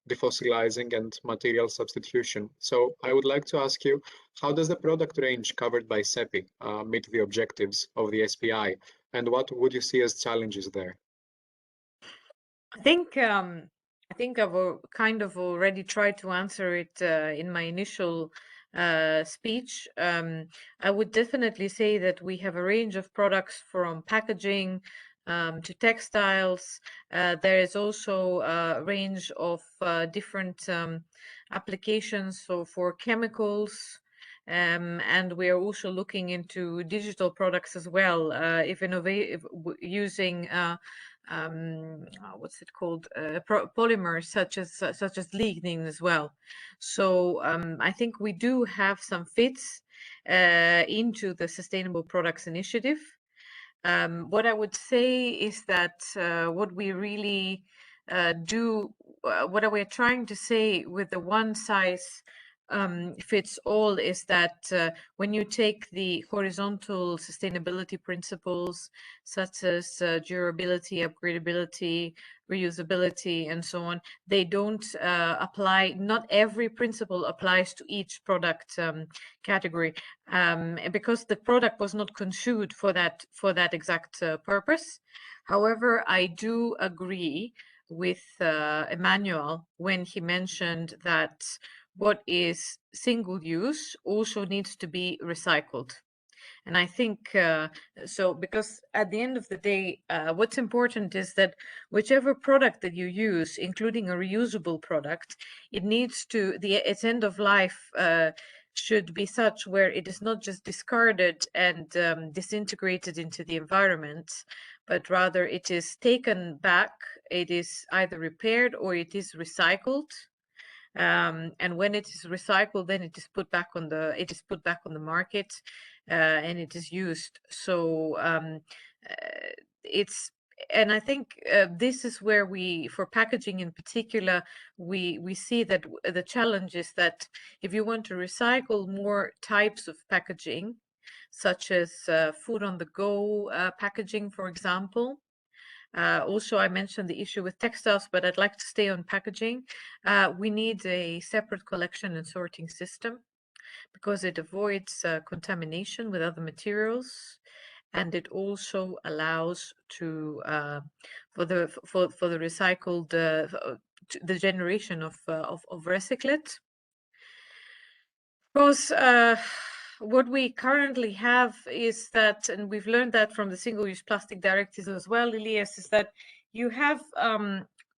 defossilizing and material substitution. So I would like to ask you, how does the product range covered by SEPI meet the objectives of the SPI, and what would you see as challenges there? I think I've kind of already tried to answer it in my initial speech. I would definitely say that we have a range of products from packaging to textiles. There is also a range of different applications for chemicals. And we are also looking into digital products as well, using what's it called, polymers such as lignin as well. So I think we do have some fits into the Sustainable Products Initiative. What I would say is that what we really what we're trying to say with the one size fits all is that when you take the horizontal sustainability principles such as durability, upgradability, reusability, and so on, they don't apply. Not every principle applies to each product category, because the product was not conceived for that exact purpose. However, I do agree with Emmanuel when he mentioned that what is single use also needs to be recycled. And I think so, because at the end of the day, what's important is that whichever product that you use, including a reusable product, it needs to, its end of life should be such where it is not just discarded and disintegrated into the environment, but rather it is taken back, it is either repaired or it is recycled. And when it is recycled, then it is put back on the market, and it is used. So and I think this is where for packaging in particular, we see that the challenge is that if you want to recycle more types of packaging, such as food on the go packaging, for example. Also, I mentioned the issue with textiles, but I'd like to stay on packaging. We need a separate collection and sorting system because it avoids contamination with other materials, and it also allows for the recycled the generation of recyclate. Because what we currently have is that, and we've learned that from the single-use plastic directives as well, Elias, is that you have,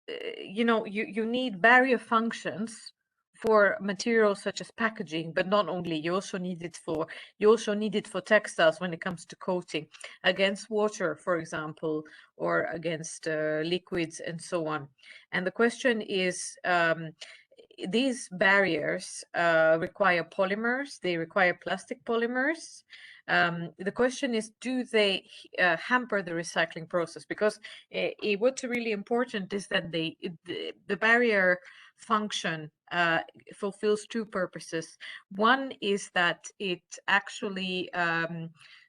you need barrier functions for materials such as packaging, but not only. You also need it for textiles when it comes to coating against water, for example, or against liquids and so on. And the question is, these barriers require polymers, they require plastic polymers. The question is, do they hamper the recycling process? Because what's really important is that the barrier function fulfills two purposes. One is that it actually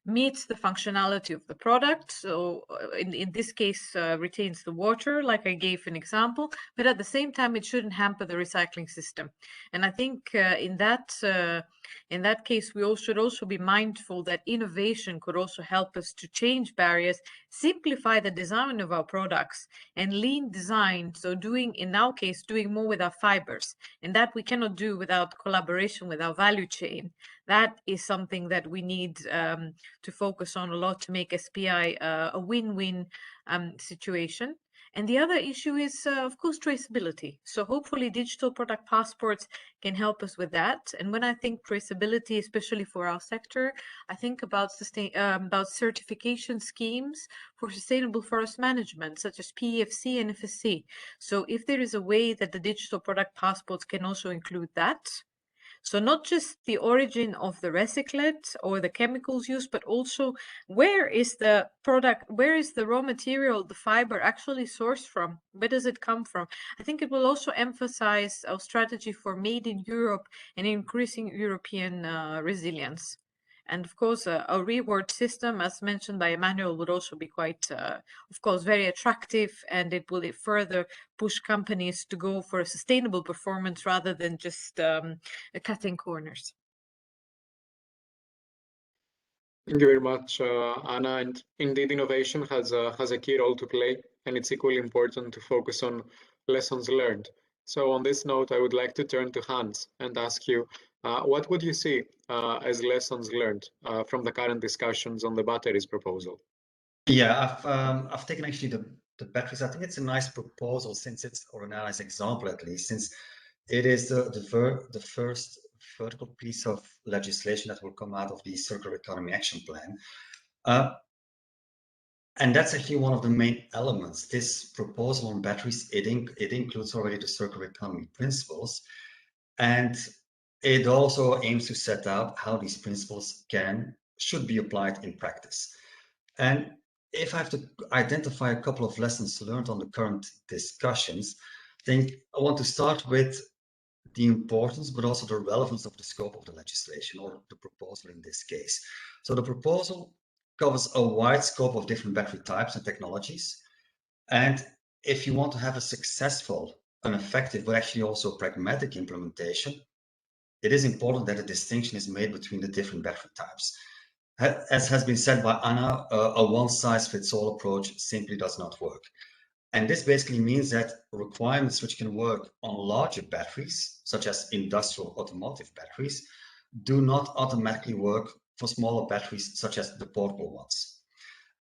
meets the functionality of the product. So in this case, retains the water, like I gave an example, but at the same time, it shouldn't hamper the recycling system. And I think in that case, we all should also be mindful that innovation could also help us to change barriers, simplify the design of our products, and lean design. So in our case, doing more with our fibers, and that we cannot do without collaboration with our value chain. That is something that we need to focus on a lot to make SPI a win-win situation. And the other issue is, of course, traceability. So hopefully digital product passports can help us with that. And when I think traceability, especially for our sector, I think about certification schemes for sustainable forest management, such as PEFC and FSC. So if there is a way that the digital product passports can also include that, so not just the origin of the recyclate or the chemicals used, but also where is the product, where is the raw material, the fiber actually sourced from? Where does it come from? I think it will also emphasize our strategy for made in Europe and increasing European resilience. And of course, a reward system, as mentioned by Emmanuel, would also be quite, of course, very attractive, and it will further push companies to go for a sustainable performance rather than just cutting corners. Thank you very much, Anna. And indeed, innovation has a key role to play, and it's equally important to focus on lessons learned. So on this note, I would like to turn to Hans and ask you, what would you see as lessons learned from the current discussions on the batteries proposal? Yeah, I've taken actually the batteries. I think it's a nice proposal, since it's, or a nice example at least, since it is the first vertical piece of legislation that will come out of the Circular Economy Action Plan. And that's actually one of the main elements. This proposal on batteries, it includes already the circular economy principles, and it also aims to set out how these principles should be applied in practice. And if I have to identify a couple of lessons learned on the current discussions, I think I want to start with the importance, but also the relevance of the scope of the legislation, or the proposal in this case. So the proposal covers a wide scope of different battery types and technologies. And if you want to have a successful, an effective, but actually also pragmatic implementation, it is important that a distinction is made between the different battery types. As has been said by Anna, a one-size-fits-all approach simply does not work. And this basically means that requirements which can work on larger batteries, such as industrial automotive batteries, do not automatically work for smaller batteries, such as the portable ones.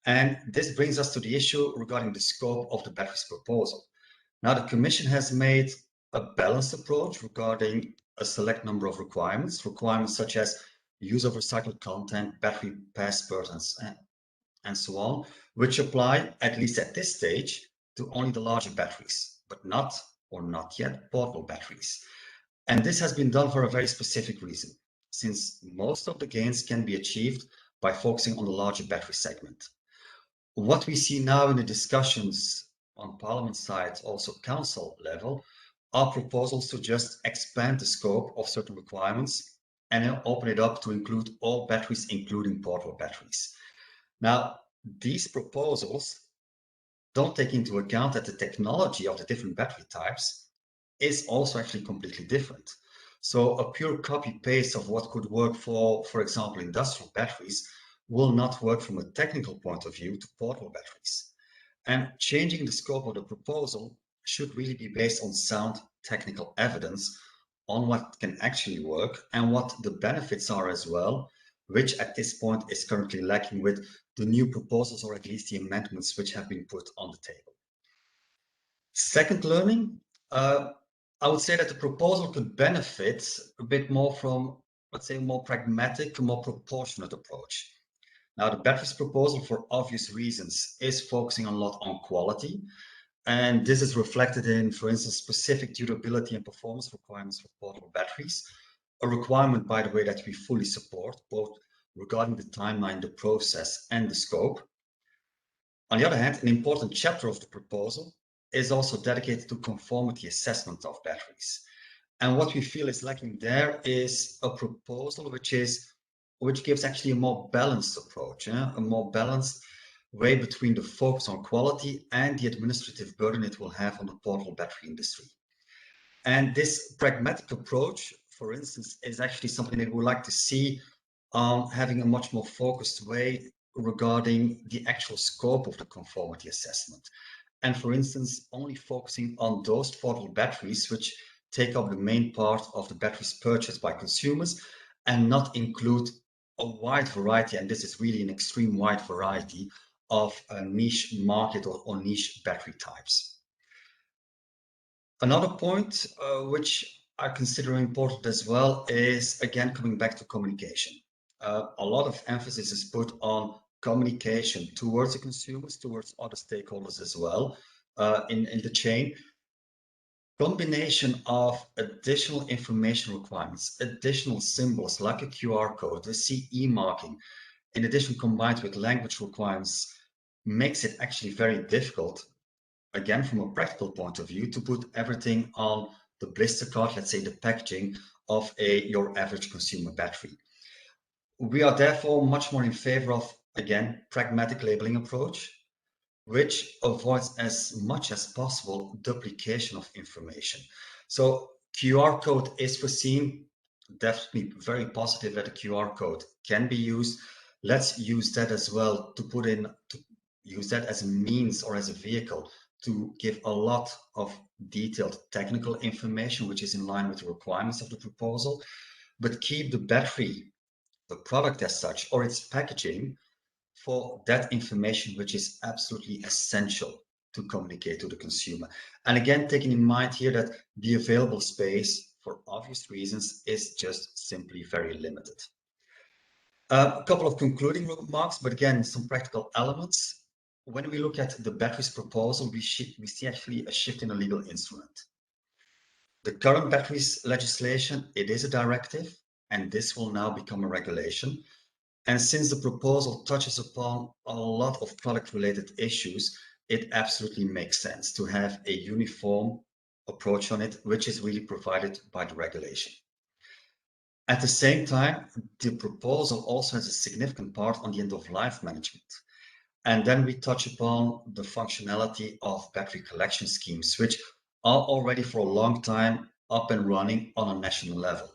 And this brings us to the issue regarding the scope of the batteries proposal. Now, the Commission has made a balanced approach regarding a select number of requirements such as use of recycled content, battery passport, and so on, which apply, at least at this stage, to only the larger batteries, but not yet portable batteries. And this has been done for a very specific reason, since most of the gains can be achieved by focusing on the larger battery segment. What we see now in the discussions on Parliament side, also Council level, are proposals to just expand the scope of certain requirements and open it up to include all batteries, including portable batteries. Now, these proposals don't take into account that the technology of the different battery types is also actually completely different. So a pure copy-paste of what could work for example, industrial batteries will not work from a technical point of view to portable batteries. And changing the scope of the proposal should really be based on sound technical evidence on what can actually work and what the benefits are as well, which at this point is currently lacking with the new proposals, or at least the amendments which have been put on the table. Second learning, I would say that the proposal could benefit a bit more from, let's say, a more pragmatic, a more proportionate approach. Now, the batteries proposal, for obvious reasons, is focusing a lot on quality. And this is reflected in, for instance, specific durability and performance requirements for portable batteries, a requirement, by the way, that we fully support, both regarding the timeline, the process, and the scope. On the other hand, an important chapter of the proposal is also dedicated to conformity assessment of batteries. And what we feel is lacking there is a proposal which is which gives actually a more balanced approach, a more balanced way between the focus on quality and the administrative burden it will have on the portable battery industry. And this pragmatic approach, for instance, is actually something that we would like to see having a much more focused way regarding the actual scope of the conformity assessment. And for instance, only focusing on those portable batteries which take up the main part of the batteries purchased by consumers and not include a wide variety, and this is really an extreme wide variety of a niche market or niche battery types. Another point which I consider important as well is, again, coming back to communication. A lot of emphasis is put on communication towards the consumers, towards other stakeholders as well in the chain. Combination of additional information requirements, additional symbols like a QR code, the CE marking, in addition combined with language requirements, makes it actually very difficult, again, from a practical point of view, to put everything on the blister card, let's say the packaging of your average consumer battery. We are therefore much more in favor of, again, pragmatic labeling approach, which avoids as much as possible duplication of information. So QR code is foreseen, definitely very positive that a QR code can be used. Let's use that as well to use that as a means or as a vehicle to give a lot of detailed technical information, which is in line with the requirements of the proposal, but keep the battery, the product as such, or its packaging for that information which is absolutely essential to communicate to the consumer. And again, taking in mind here that the available space, for obvious reasons, is just simply very limited. A couple of concluding remarks, but again, some practical elements. When we look at the batteries proposal, we see actually a shift in a legal instrument. The current batteries legislation, it is a directive, and this will now become a regulation. And since the proposal touches upon a lot of product-related issues, it absolutely makes sense to have a uniform approach on it, which is really provided by the regulation. At the same time, the proposal also has a significant part on the end-of-life management. And then we touch upon the functionality of battery collection schemes, which are already for a long time up and running on a national level.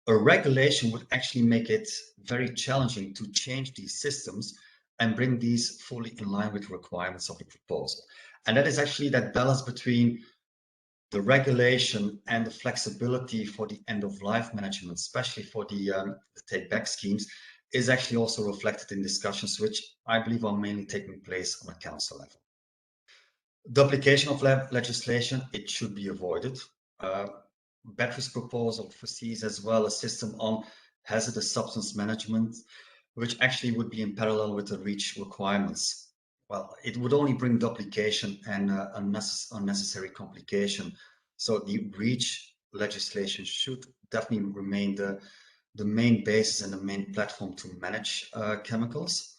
A regulation would actually make it very challenging to change these systems and bring these fully in line with the requirements of the proposal. And that is actually that balance between the regulation and the flexibility for the end-of-life management, especially for the take-back schemes, is actually also reflected in discussions which I believe are mainly taking place on a council level. Duplication of legislation, it should be avoided. Batteries proposal foresees as well a system on hazardous substance management, which actually would be in parallel with the REACH requirements. Well, it would only bring duplication and unnecessary complication. So the REACH legislation should definitely remain the main basis and the main platform to manage chemicals.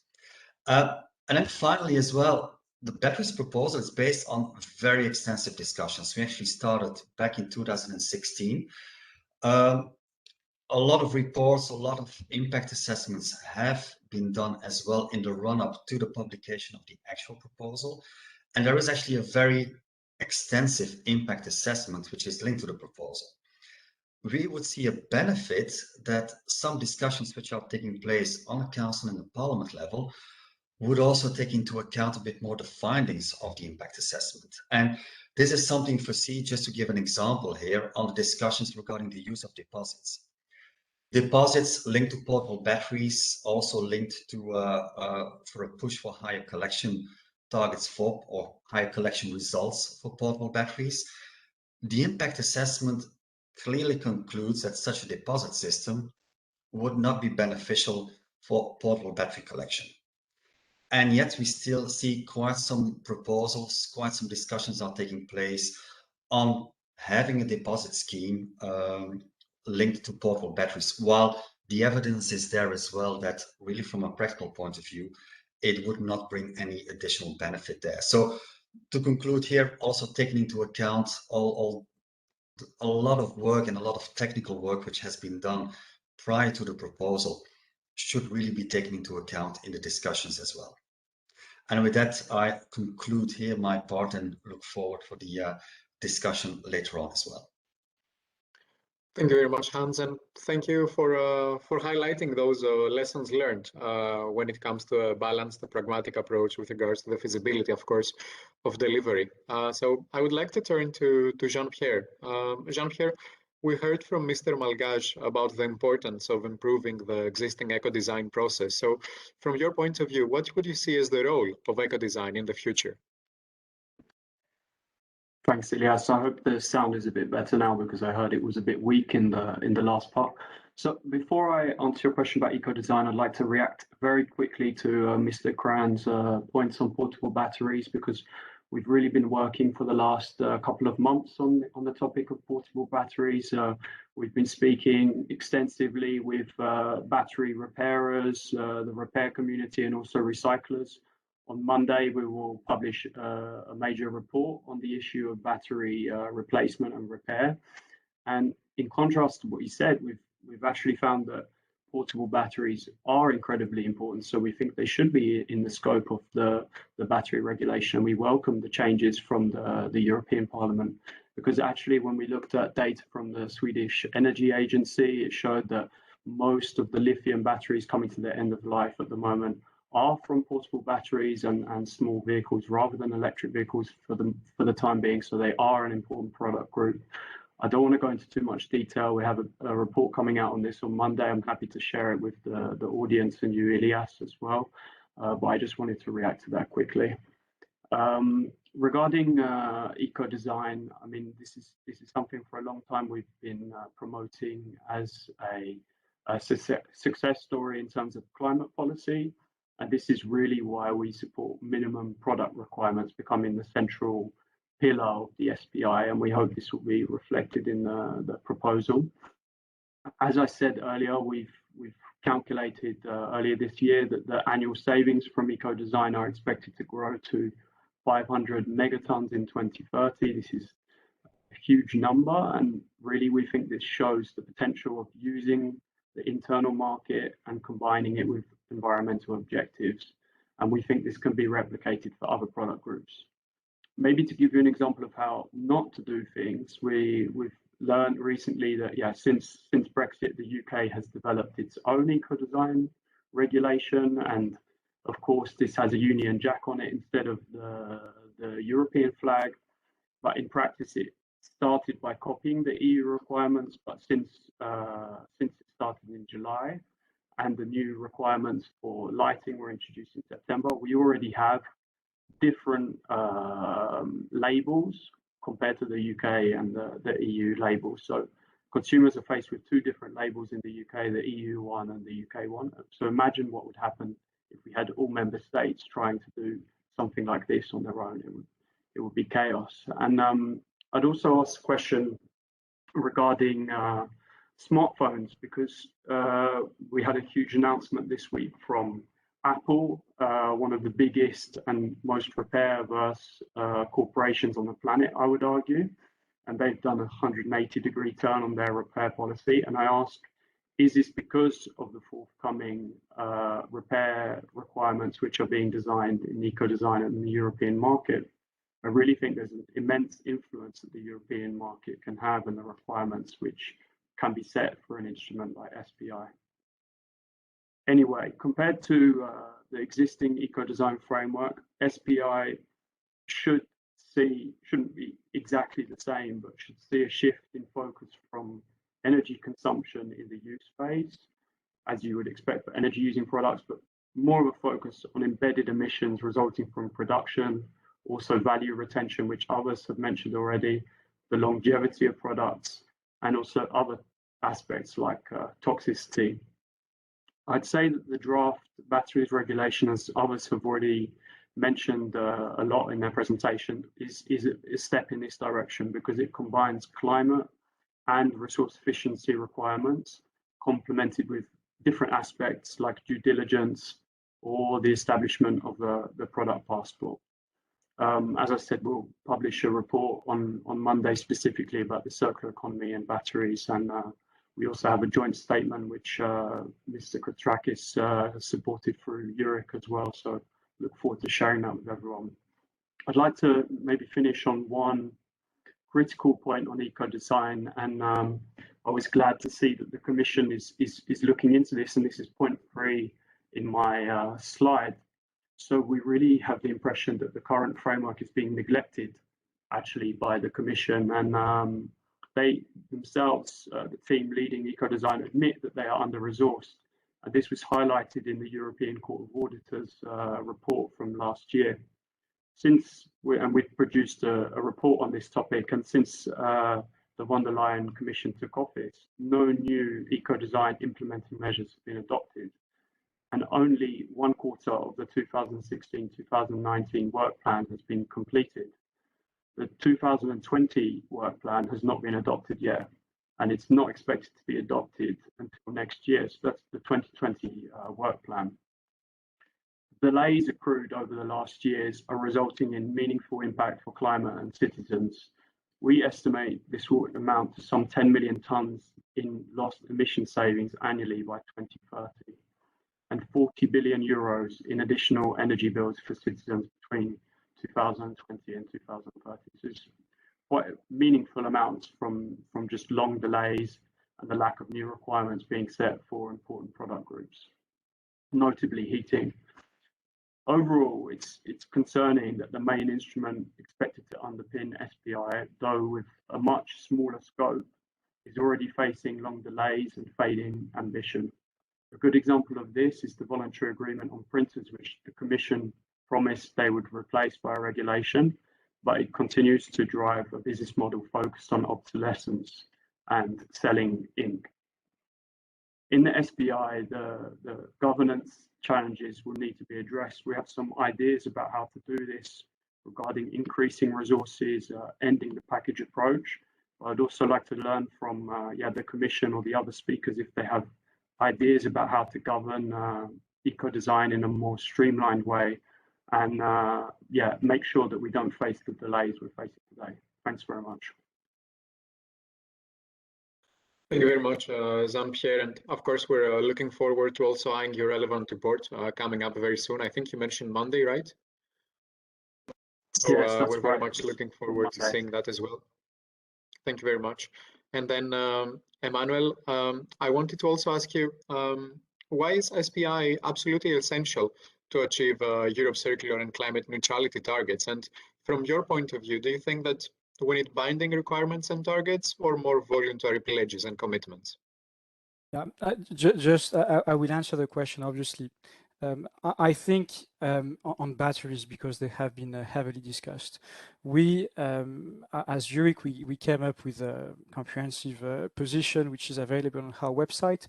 And then finally as well, the batteries proposal is based on very extensive discussions. We actually started back in 2016. A lot of reports, a lot of impact assessments have been done as well in the run-up to the publication of the actual proposal. And there is actually a very extensive impact assessment which is linked to the proposal. We would see a benefit that some discussions which are taking place on the council and the parliament level would also take into account a bit more the findings of the impact assessment. And this is something foreseen, just to give an example here, on the discussions regarding the use of deposits. Deposits linked to portable batteries, also linked to for a push for higher collection targets for, or higher collection results for portable batteries. The impact assessment clearly concludes that such a deposit system would not be beneficial for portable battery collection. And yet we still see quite some proposals, quite some discussions are taking place on having a deposit scheme linked to portable batteries, while the evidence is there as well that really from a practical point of view, it would not bring any additional benefit there. So to conclude here, also taking into account a lot of work and a lot of technical work which has been done prior to the proposal, should really be taken into account in the discussions as well. And with that, I conclude here my part and look forward for the discussion later on as well. Thank you very much, Hans, and thank you for highlighting those lessons learned when it comes to a balanced, pragmatic approach with regards to the feasibility, of course, of delivery. So I would like to turn to Jean-Pierre. Jean-Pierre, we heard from Mr. Malgage about the importance of improving the existing eco-design process. So from your point of view, what would you see as the role of eco-design in the future? Thanks, Elias. I hope the sound is a bit better now because I heard it was a bit weak in the last part. So before I answer your question about eco-design, I'd like to react very quickly to Mr. Cran's points on portable batteries, because we've really been working for the last couple of months on the topic of portable batteries. We've been speaking extensively with battery repairers, the repair community, and also recyclers. On Monday, we will publish a major report on the issue of battery replacement and repair. And in contrast to what you said, we've actually found that portable batteries are incredibly important. So we think they should be in the scope of the battery regulation. We welcome the changes from the European Parliament, because actually when we looked at data from the Swedish Energy Agency, it showed that most of the lithium batteries coming to their end of life at the moment are from portable batteries and small vehicles rather than electric vehicles for the time being. So they are an important product group. I don't want to go into too much detail. We have a report coming out on this on Monday. I'm happy to share it with the audience and you, Elias, as well. But I just wanted to react to that quickly. Regarding eco-design, I mean, this is something for a long time we've been promoting as a success story in terms of climate policy. And this is really why we support minimum product requirements becoming the central pillar of the SPI, and we hope this will be reflected in the proposal. As I said earlier, we've calculated earlier this year that the annual savings from eco-design are expected to grow to 500 megatons in 2030. This is a huge number, and really we think this shows the potential of using the internal market and combining it with environmental objectives. And we think this can be replicated for other product groups. Maybe to give you an example of how not to do things, we've learned recently that, since Brexit, the UK has developed its own eco-design regulation. And of course, this has a Union Jack on it instead of the European flag. But in practice, it started by copying the EU requirements, but since it started in July and the new requirements for lighting were introduced in September, we already have different labels compared to the UK and the EU labels. So consumers are faced with two different labels in the UK, the EU one and the UK one. So imagine what would happen if we had all member states trying to do something like this on their own. It would be chaos. And I'd also ask a question regarding smartphones, because we had a huge announcement this week from Apple, one of the biggest and most repair-averse corporations on the planet, I would argue. And they've done a 180-degree turn on their repair policy. And I ask, is this because of the forthcoming repair requirements which are being designed in eco-design in the European market? I really think there's an immense influence that the European market can have and the requirements which can be set for an instrument like SPI. Anyway, compared to the existing eco-design framework, SPI shouldn't be exactly the same, but should see a shift in focus from energy consumption in the use phase, as you would expect for energy using products, but more of a focus on embedded emissions resulting from production, also value retention, which others have mentioned already, the longevity of products, and also other aspects like toxicity. I'd say that the draft batteries regulation, as others have already mentioned a lot in their presentation, is a step in this direction, because it combines climate and resource efficiency requirements, complemented with different aspects like due diligence or the establishment of the product passport. As I said, we'll publish a report on Monday specifically about the circular economy and batteries, and We also have a joint statement which Mr. Kotrakis has supported through EURIC as well. So look forward to sharing that with everyone. I'd like to maybe finish on one critical point on eco-design, and I was glad to see that the Commission is looking into this, and this is point 3 in my slide. So we really have the impression that the current framework is being neglected actually by the Commission, and they themselves, the team leading eco-design, admit that they are under-resourced. And this was highlighted in the European Court of Auditors report from last year. Since we've produced a report on this topic, and since the von der Leyen Commission took office, no new eco-design implementing measures have been adopted. And only 1/4 of the 2016-2019 work plan has been completed. The 2020 work plan has not been adopted yet, and it's not expected to be adopted until next year. So that's the 2020 work plan. Delays accrued over the last years are resulting in meaningful impact for climate and citizens. We estimate this will amount to some 10 million tonnes in lost emission savings annually by 2030, and 40 billion euros in additional energy bills for citizens between 2020 and 2030. So it's quite meaningful amounts from just long delays and the lack of new requirements being set for important product groups, notably heating. Overall, it's concerning that the main instrument expected to underpin SPI, though with a much smaller scope, is already facing long delays and fading ambition. A good example of this is the voluntary agreement on printers, which the Commission promised they would replace by a regulation, but it continues to drive a business model focused on obsolescence and selling ink. In the SPI, the governance challenges will need to be addressed. We have some ideas about how to do this regarding increasing resources, ending the package approach. I'd also like to learn from the Commission or the other speakers if they have ideas about how to govern eco-design in a more streamlined way, and make sure that we don't face the delays we're facing today. Thanks very much. Thank you very much, Jean-Pierre. And of course, we're looking forward to also eyeing your relevant report coming up very soon. I think you mentioned Monday, right? So yes, we're very right. much looking forward to seeing that as well. Thank you very much. And then, Emmanuel, I wanted to also ask you, why is SPI absolutely essential to achieve Europe's circular and climate neutrality targets? And from your point of view, do you think that we need binding requirements and targets, or more voluntary pledges and commitments? Yeah, I will answer the question, obviously. I think on batteries, because they have been heavily discussed, we, as EURIC, we came up with a comprehensive position which is available on our website.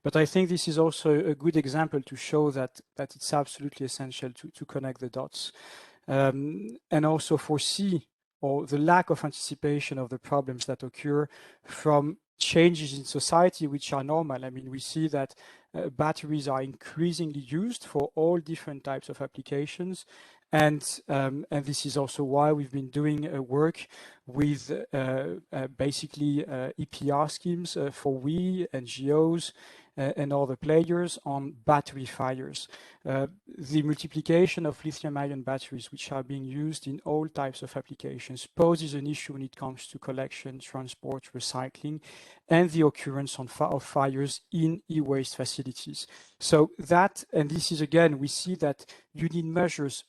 But I think this is also a good example to show that it's absolutely essential to connect the dots, and also foresee or the lack of anticipation of the problems that occur from changes in society, which are normal. I mean, we see that batteries are increasingly used for all different types of applications. And this is also why we've been doing work with basically EPR schemes for we, NGOs, and other players on battery fires. The multiplication of lithium-ion batteries, which are being used in all types of applications, poses an issue when it comes to collection, transport, recycling, and the occurrence of fires in e-waste facilities. So that, and this is again, we see that you need measures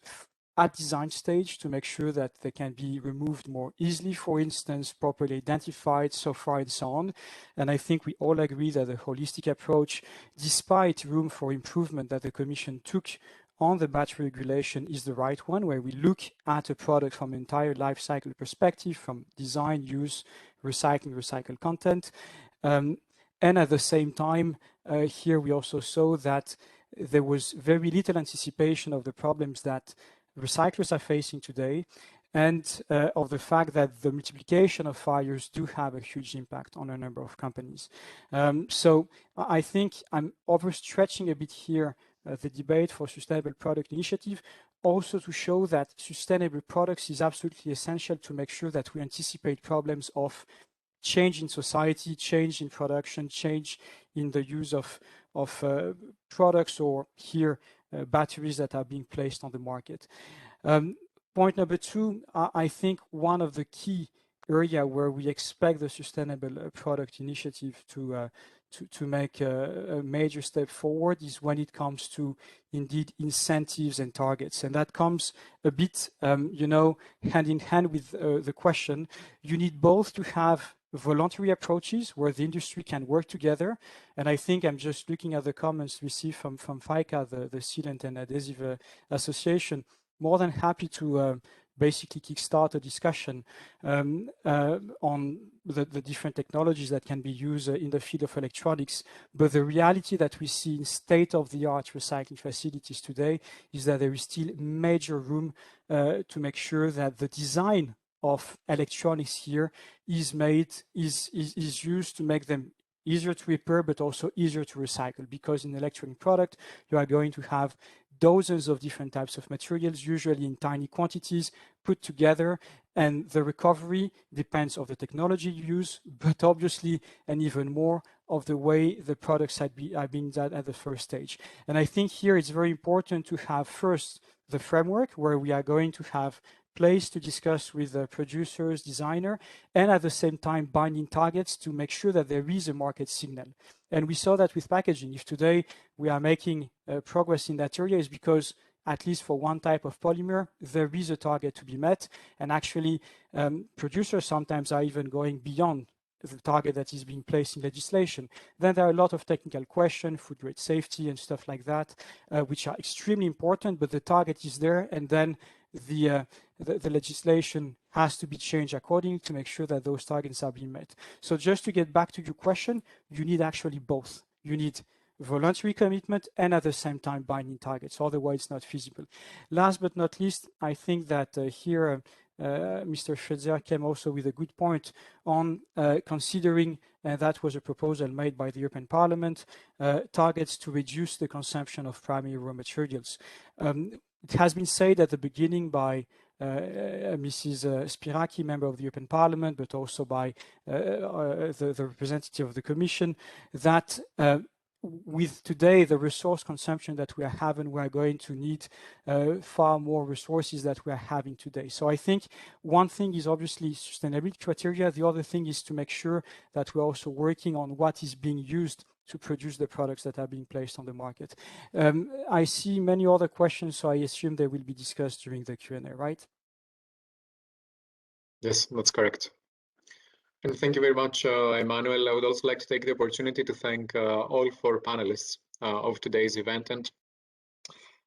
at design stage to make sure that they can be removed more easily, for instance, properly identified, so far and so on. And I think we all agree that the holistic approach, despite room for improvement that the Commission took on the battery regulation, is the right one, where we look at a product from an entire life cycle perspective, from design, use, recycling, recycled content. And at the same time, here we also saw that there was very little anticipation of the problems that recyclers are facing today, and of the fact that the multiplication of fires do have a huge impact on a number of companies. So I think I'm overstretching a bit here the debate for Sustainable Product Initiative, also to show that sustainable products is absolutely essential to make sure that we anticipate problems of change in society, change in production, change in the use of products, or here batteries that are being placed on the market. Point number two, I think one of the key area where we expect the sustainable product initiative to make a major step forward is when it comes to indeed incentives and targets, and that comes a bit hand in hand with the question. You need both to have voluntary approaches where the industry can work together, and I think I'm just looking at the comments received from FICA, the Sealant and Adhesive Association. More than happy to basically kickstart a discussion on the different technologies that can be used in the field of electronics. But the reality that we see in state-of-the-art recycling facilities today is that there is still major room to make sure that the design of electronics here is used to make them easier to repair, but also easier to recycle, because in electronic product, you are going to have dozens of different types of materials, usually in tiny quantities, put together, and the recovery depends on the technology you use, but obviously, and even more, of the way the products are being done at the first stage. And I think here it's very important to have first the framework where we are going to have place to discuss with the producers, designer, and at the same time binding targets to make sure that there is a market signal. And we saw that with packaging. If today we are making progress in that area, is because at least for one type of polymer, there is a target to be met. And actually, producers sometimes are even going beyond the target that is being placed in legislation. Then there are a lot of technical questions, food grade safety and stuff like that, which are extremely important, but the target is there, and then the legislation has to be changed accordingly to make sure that those targets are being met. So just to get back to your question, you need actually both. You need voluntary commitment and at the same time binding targets, otherwise it's not feasible. Last but not least, I think that here Mr. Schweitzer came also with a good point on considering, and that was a proposal made by the European Parliament, targets to reduce the consumption of primary raw materials. It has been said at the beginning by Mrs. Spiraki, member of the European Parliament, but also by the representative of the Commission, that with today the resource consumption that we are having, we are going to need far more resources that we are having today. So I think one thing is obviously sustainability criteria. The other thing is to make sure that we're also working on what is being used to produce the products that are being placed on the market. I see many other questions, so I assume they will be discussed during the Q&A, right? Yes, that's correct. And thank you very much, Emmanuel. I would also like to take the opportunity to thank all four panelists of today's event. And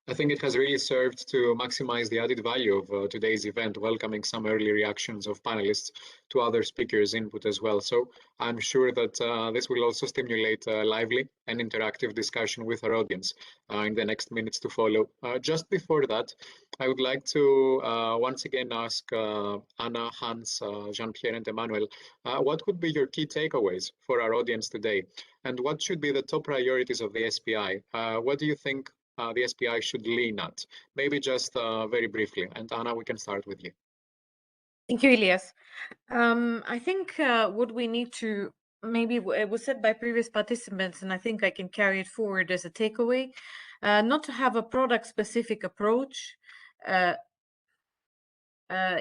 I think it has really served to maximize the added value of today's event, welcoming some early reactions of panelists to other speakers' input as well. So I'm sure that this will also stimulate lively and interactive discussion with our audience in the next minutes to follow. Just before that, I would like to once again ask Anna, Hans, Jean-Pierre and Emmanuel, what would be your key takeaways for our audience today? And what should be the top priorities of the SPI? What do you think the SPI should lean at? Maybe just very briefly. And Anna, we can start with you. Thank you, Elias. I think what we need to, maybe it was said by previous participants, and I think I can carry it forward as a takeaway, not to have a product-specific approach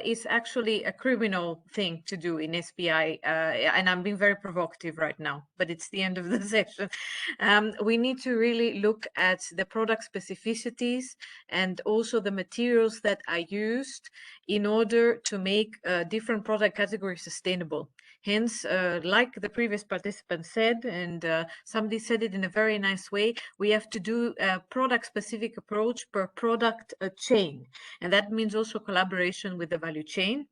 is actually a criminal thing to do in SPI. And I'm being very provocative right now, but it's the end of the session. We need to really look at the product specificities and also the materials that are used in order to make different product categories sustainable. Hence, like the previous participant said, and somebody said it in a very nice way, we have to do a product-specific approach per product chain. And that means also collaboration with the value chain.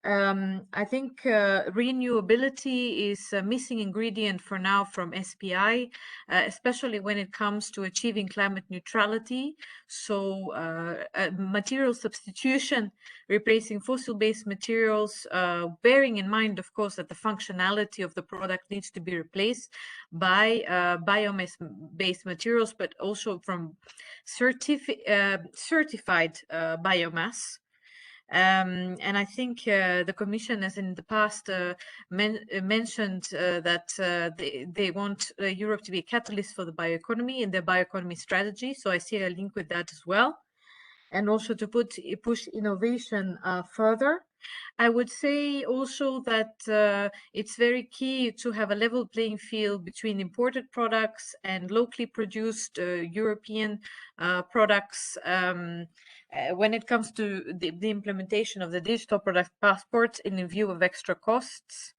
I think renewability is a missing ingredient for now from SPI, especially when it comes to achieving climate neutrality. So material substitution, replacing fossil-based materials, bearing in mind, of course, that the functionality of the product needs to be replaced by biomass-based materials, but also from certified biomass. And I think the Commission has in the past mentioned that they want Europe to be a catalyst for the bioeconomy in their bioeconomy strategy. So I see a link with that as well. And also to push innovation further. I would say also that it's very key to have a level playing field between imported products and locally produced European products when it comes to the implementation of the digital product passports in view of extra costs.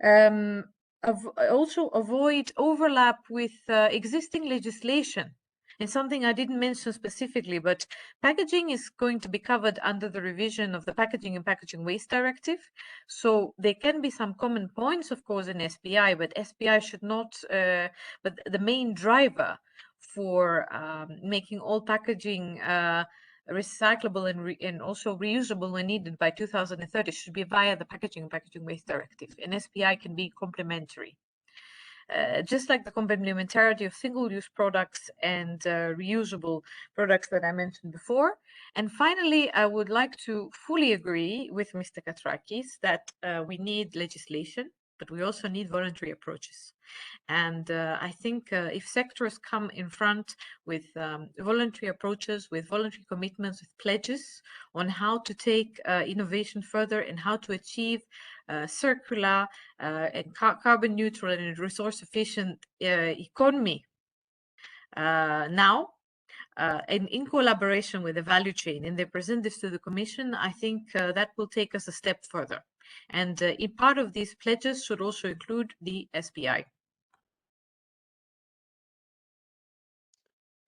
Also avoid overlap with existing legislation. It's something I didn't mention specifically, but packaging is going to be covered under the revision of the Packaging and Packaging Waste Directive. So there can be some common points, of course, in SPI, but SPI should not, but the main driver for making all packaging recyclable and also reusable when needed by 2030 should be via the Packaging and Packaging Waste Directive, and SPI can be complementary. Just like the complementarity of single-use products and reusable products that I mentioned before. And finally, I would like to fully agree with Mr. Katrakis that we need legislation, but we also need voluntary approaches. And I think if sectors come in front with voluntary approaches, with voluntary commitments, with pledges on how to take innovation further and how to achieve circular and carbon neutral and resource efficient economy now, and in collaboration with the value chain, and they present this to the Commission, I think that will take us a step further. And in part of these pledges should also include the SPI.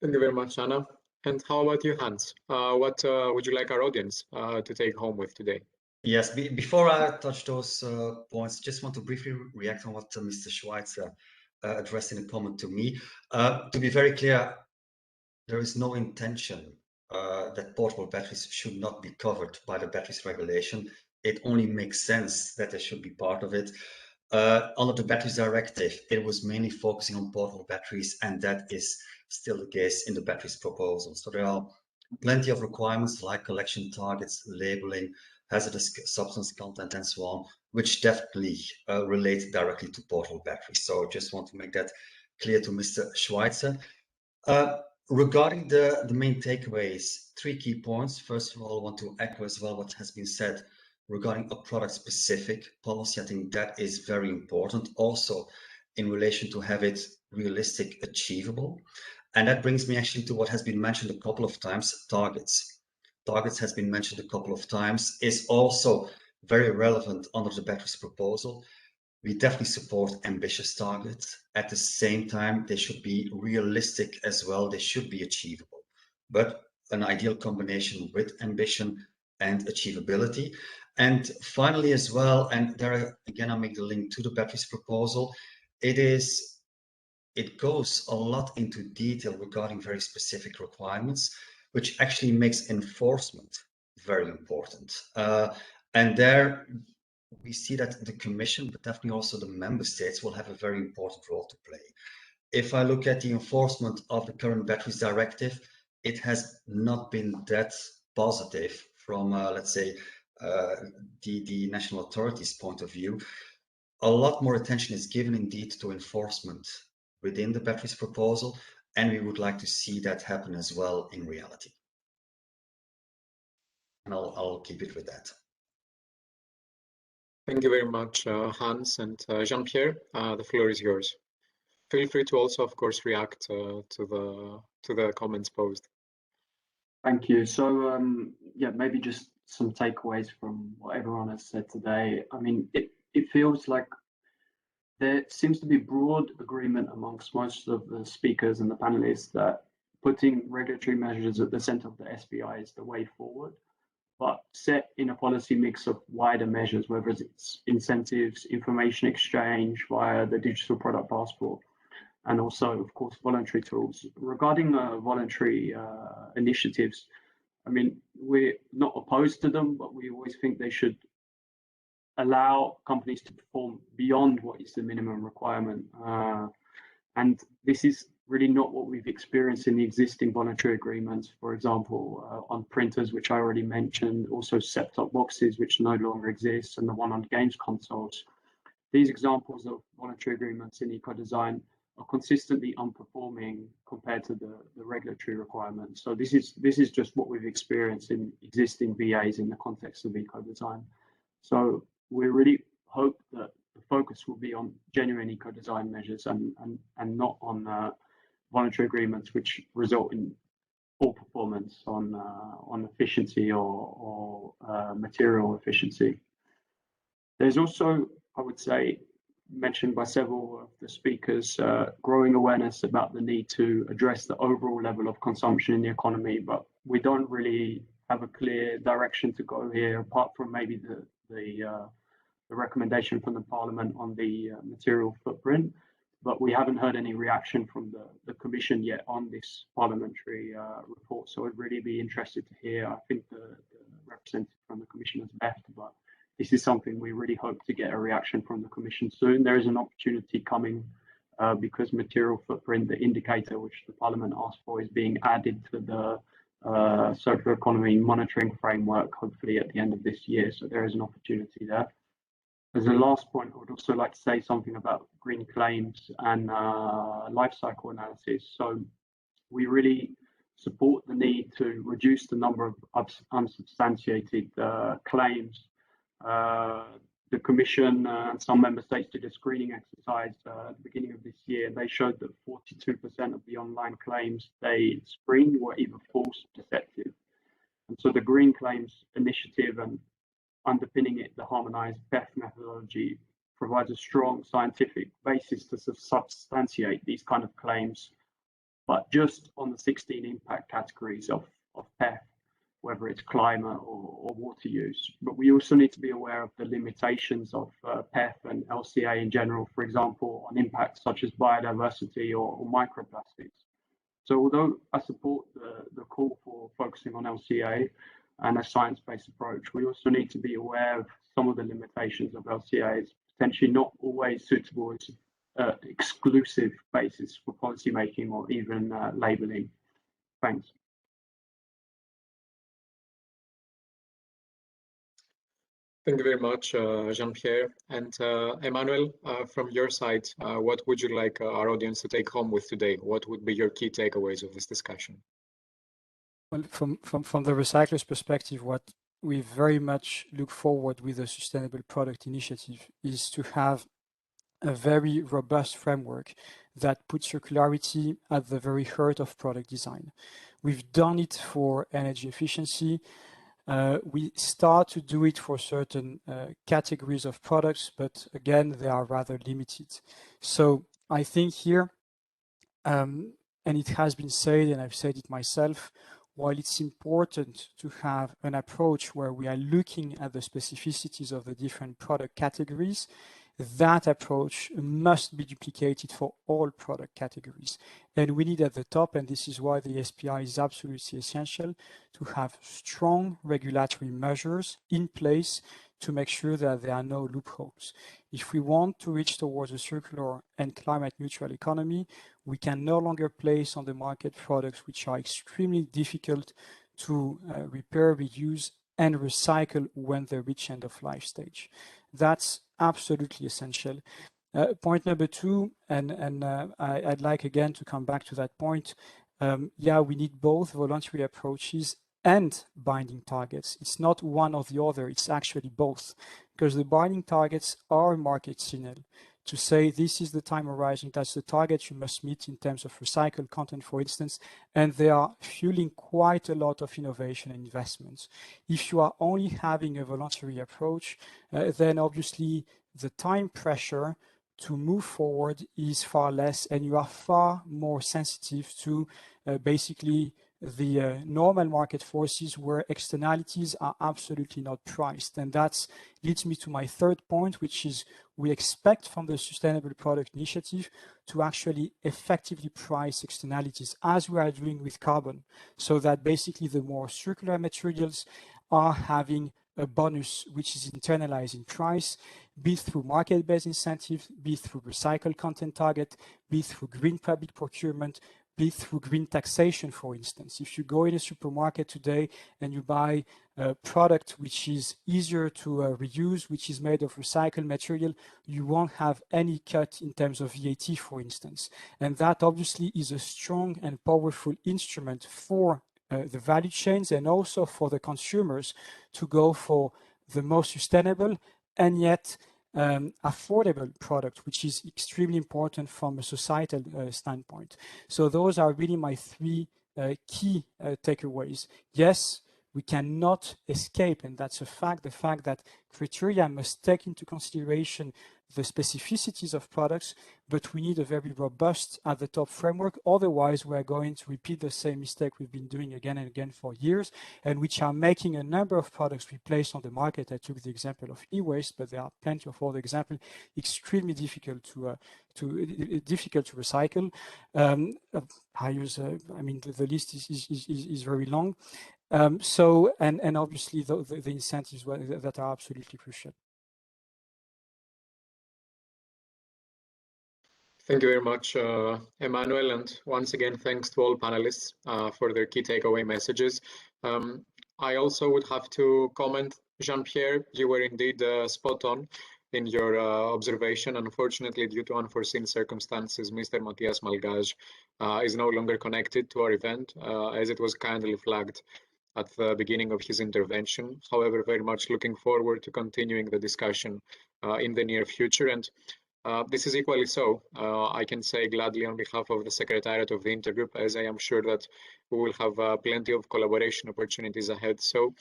Thank you very much, Anna. And how about you, Hans? What would you like our audience to take home with today? Yes, before I touch those points, just want to briefly react on what Mr. Schweitzer addressed in a comment to me. To be very clear, there is no intention that portable batteries should not be covered by the batteries regulation. It only makes sense that they should be part of it. Under the batteries directive, it was mainly focusing on portable batteries, and that is still the case in the batteries proposal. So there are plenty of requirements like collection targets, labeling, hazardous substance content, and so on, which definitely relate directly to portable batteries. So just want to make that clear to Mr. Schweitzer. Regarding the main takeaways, 3 key points. First of all, I want to echo as well what has been said regarding a product-specific policy. I think that is very important. Also, in relation to have it realistic, achievable. And that brings me actually to what has been mentioned a couple of times, targets. Targets has been mentioned a couple of times, is also very relevant under the batteries proposal. We definitely support ambitious targets. At the same time, they should be realistic as well. They should be achievable, but an ideal combination with ambition and achievability. And finally as well, and there again, I make the link to the batteries proposal, it goes a lot into detail regarding very specific requirements, which actually makes enforcement very important. And there we see that the Commission, but definitely also the member states, will have a very important role to play. If I look at the enforcement of the current batteries directive, it has not been that positive from, let's say, the national authorities' point of view. A lot more attention is given indeed to enforcement within the batteries proposal, and we would like to see that happen as well in reality. And I'll keep it with that. Thank you very much, Hans and Jean-Pierre. The floor is yours. Feel free to also, of course, react to the comments posed. Thank you. So, yeah, maybe just some takeaways from what everyone has said today. I mean, it feels like there seems to be broad agreement amongst most of the speakers and the panelists that putting regulatory measures at the center of the SPI is the way forward, but set in a policy mix of wider measures, whether it's incentives, information exchange via the digital product passport, and also, of course, voluntary tools. Regarding voluntary initiatives, I mean, we're not opposed to them, but we always think they should allow companies to perform beyond what is the minimum requirement. And this is really not what we've experienced in the existing voluntary agreements. For example, on printers, which I already mentioned, also set-top boxes, which no longer exist, and the one on games consoles. These examples of voluntary agreements in eco-design are consistently underperforming compared to the regulatory requirements. So this is just what we've experienced in existing VAs in the context of eco-design. So we really hope that the focus will be on genuine eco-design measures and not on voluntary agreements which result in poor performance on efficiency or material efficiency. There's also, I would say, mentioned by several of the speakers, growing awareness about the need to address the overall level of consumption in the economy, but we don't really have a clear direction to go here, apart from maybe the recommendation from the Parliament on the material footprint. But we haven't heard any reaction from the Commission yet on this parliamentary report. So I'd really be interested to hear. I think the representative from the Commission has left, but this is something we really hope to get a reaction from the Commission soon. There is an opportunity coming because material footprint, the indicator which the Parliament asked for, is being added to the circular economy monitoring framework, hopefully at the end of this year. So there is an opportunity there. As a last point, I would also like to say something about green claims and life cycle analysis. So we really support the need to reduce the number of unsubstantiated claims. The Commission and some member states did a screening exercise at the beginning of this year. They showed that 42% of the online claims they screened were either false or deceptive. And so the Green Claims Initiative and underpinning it, the harmonized PEF methodology, provides a strong scientific basis to substantiate these kind of claims, but just on the 16 impact categories of PEF, whether it's climate or water use. But we also need to be aware of the limitations of PEF and LCA in general, for example, on impacts such as biodiversity or microplastics. So although I support the call for focusing on LCA and a science-based approach, we also need to be aware of some of the limitations of LCA. It's potentially not always suitable as exclusive basis for policymaking or even labelling. Thanks. Thank you very much, Jean-Pierre. And Emmanuel, from your side, what would you like our audience to take home with today? What would be your key takeaways of this discussion? Well, from the recyclers' perspective, what we very much look forward with the Sustainable Product Initiative is to have a very robust framework that puts circularity at the very heart of product design. We've done it for energy efficiency. We start to do it for certain categories of products, but again, they are rather limited. So I think here, and it has been said, and I've said it myself, while it's important to have an approach where we are looking at the specificities of the different product categories, that approach must be duplicated for all product categories. And we need at the top, and this is why the SPI is absolutely essential, to have strong regulatory measures in place to make sure that there are no loopholes. If we want to reach towards a circular and climate neutral economy, we can no longer place on the market products which are extremely difficult to repair, reuse, and recycle when they reach end of life stage. That's absolutely essential. Point number two, and I'd like again to come back to that point. Yeah, we need both voluntary approaches and binding targets. It's not one or the other, it's actually both, because the binding targets are a market signal to say this is the time horizon, that's the target you must meet in terms of recycled content, for instance, and they are fueling quite a lot of innovation and investments. If you are only having a voluntary approach, then obviously the time pressure to move forward is far less, and you are far more sensitive to basically the normal market forces where externalities are absolutely not priced. And that leads me to my third point, which is we expect from the Sustainable Product Initiative to actually effectively price externalities as we are doing with carbon, so that basically the more circular materials are having a bonus which is internalized in price, be it through market-based incentives, be it through recycled content target, be it through green public procurement, be it through green taxation, for instance. If you go in a supermarket today and you buy a product which is easier to reuse, which is made of recycled material, you won't have any cut in terms of VAT, for instance. And that obviously is a strong and powerful instrument for the value chains and also for the consumers to go for the most sustainable and yet affordable product, which is extremely important from a societal standpoint. So those are really my three key takeaways. Yes, we cannot escape, and that's a fact, the fact that criteria must take into consideration the specificities of products, but we need a very robust at the top framework. Otherwise, we're going to repeat the same mistake we've been doing again and again for years, and which are making a number of products we place on the market. I took the example of e-waste, but there are plenty of other examples, extremely difficult to recycle. I mean, the list is very long. So, and obviously the incentives that are absolutely crucial. Thank you very much, Emmanuel, and once again, thanks to all panelists for their key takeaway messages. I also would have to comment, Jean-Pierre, you were indeed spot on in your observation. Unfortunately, due to unforeseen circumstances, Mr. Matthias Malgaj is no longer connected to our event, as it was kindly flagged at the beginning of his intervention. However, very much looking forward to continuing the discussion in the near future. And this is equally so, I can say gladly on behalf of the Secretariat of the Intergroup, as I am sure that we will have plenty of collaboration opportunities ahead. So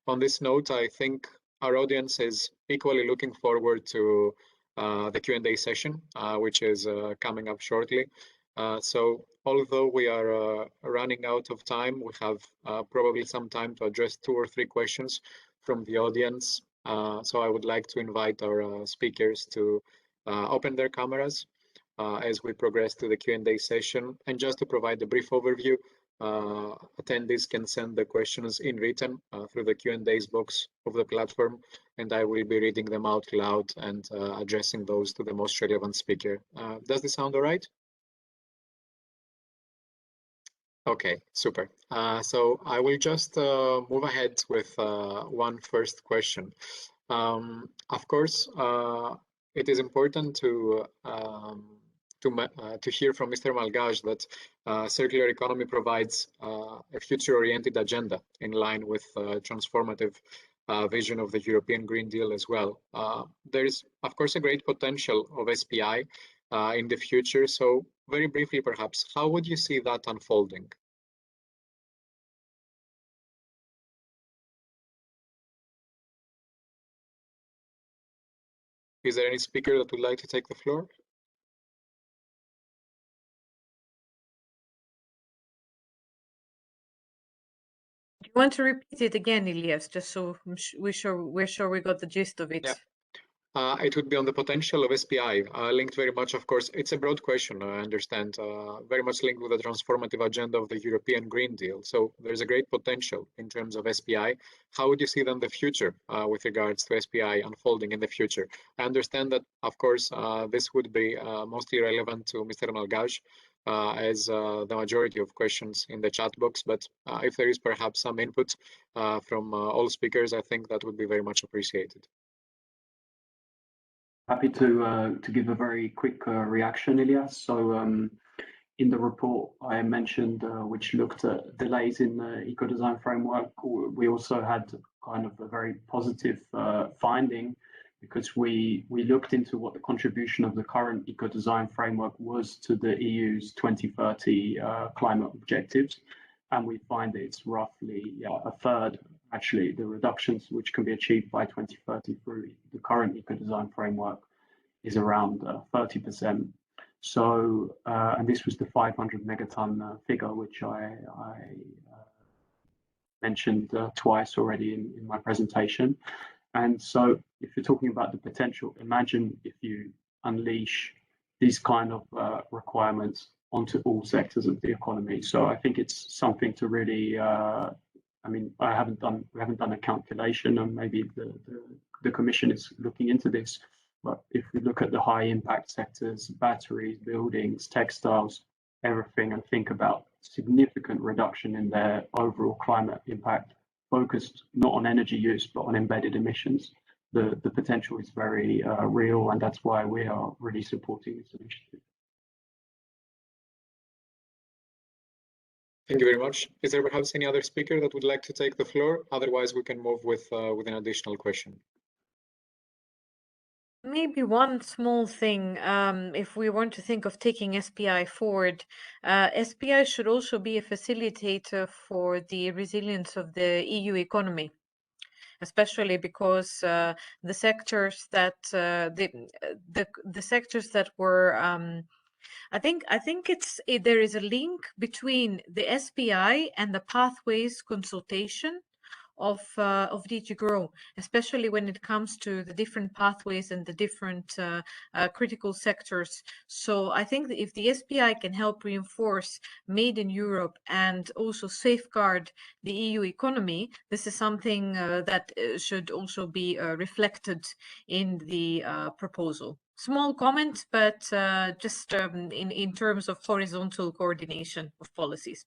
on this note, I think our audience is equally looking forward to the Q&A session, which is coming up shortly. So although we are running out of time, we have probably some time to address 2 or 3 questions from the audience. So I would like to invite our speakers to open their cameras as we progress to the Q&A session. And just to provide a brief overview, attendees can send the questions in written through the Q&A box of the platform, and I will be reading them out loud and addressing those to the most relevant speaker. Does this sound all right? Okay, super. So I will just move ahead with one first question. Of course, it is important to hear from Mr. Malgaj that circular economy provides a future-oriented agenda in line with transformative vision of the European Green Deal as well. There is, of course, a great potential of SPI in the future. So very briefly, perhaps, how would you see that unfolding? Is there any speaker that would like to take the floor? Do you want to repeat it again, Elias, just so we're sure we got the gist of it? Yeah. It would be on the potential of SPI, linked very much, of course, it's a broad question, I understand, very much linked with the transformative agenda of the European Green Deal. So there's a great potential in terms of SPI. How would you see then the future with regards to SPI unfolding in the future? I understand that, of course, this would be mostly relevant to Mr. Malgaj, as the majority of questions in the chat box, but if there is perhaps some input from all speakers, I think that would be very much appreciated. Happy to give a very quick reaction, Elias. So in the report I mentioned, which looked at delays in the eco-design framework, we also had kind of a very positive finding, because we looked into what the contribution of the current eco-design framework was to the EU's 2030 climate objectives. And we find that it's roughly a third, actually, the reductions which can be achieved by 2030 through the current eco-design framework is around 30%. So, and this was the 500 megaton figure, which I mentioned twice already in my presentation. And so if you're talking about the potential, imagine if you unleash these kind of requirements onto all sectors of the economy. So I think it's something to really I mean, we haven't done a calculation, and maybe the Commission is looking into this. But if we look at the high impact sectors, batteries, buildings, textiles, everything, and think about significant reduction in their overall climate impact, focused not on energy use, but on embedded emissions, the potential is very real, and that's why we are really supporting this initiative. Thank you very much. Is there perhaps any other speaker that would like to take the floor? Otherwise, we can move with an additional question. Maybe one small thing, if we want to think of taking SPI forward, SPI should also be a facilitator for the resilience of the EU economy, especially because the sectors that the sectors that were I think there is a link between the SPI and the pathways consultation of DG Grow, especially when it comes to the different pathways and the different critical sectors. So I think that if the SPI can help reinforce Made in Europe and also safeguard the EU economy, this is something that should also be reflected in the proposal. Small comment, but just in terms of horizontal coordination of policies.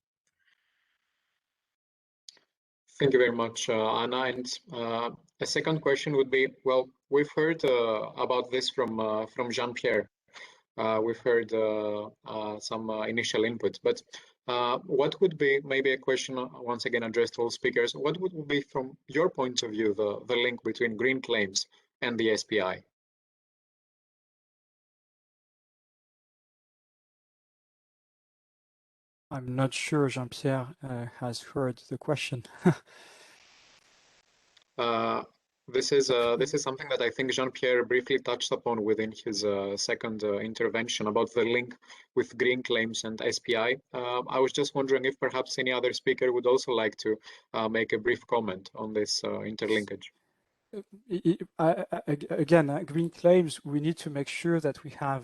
Thank you very much, Anna. And a second question would be, well, we've heard about this from Jean-Pierre. We've heard some initial inputs, but what would be, maybe a question once again addressed to all speakers, what would be from your point of view the link between green claims and the SPI? I'm not sure Jean-Pierre has heard the question. This is something that I think Jean-Pierre briefly touched upon within his second intervention about the link with green claims and SPI. I was just wondering if perhaps any other speaker would also like to make a brief comment on this interlinkage. Again, green claims, we need to make sure that we have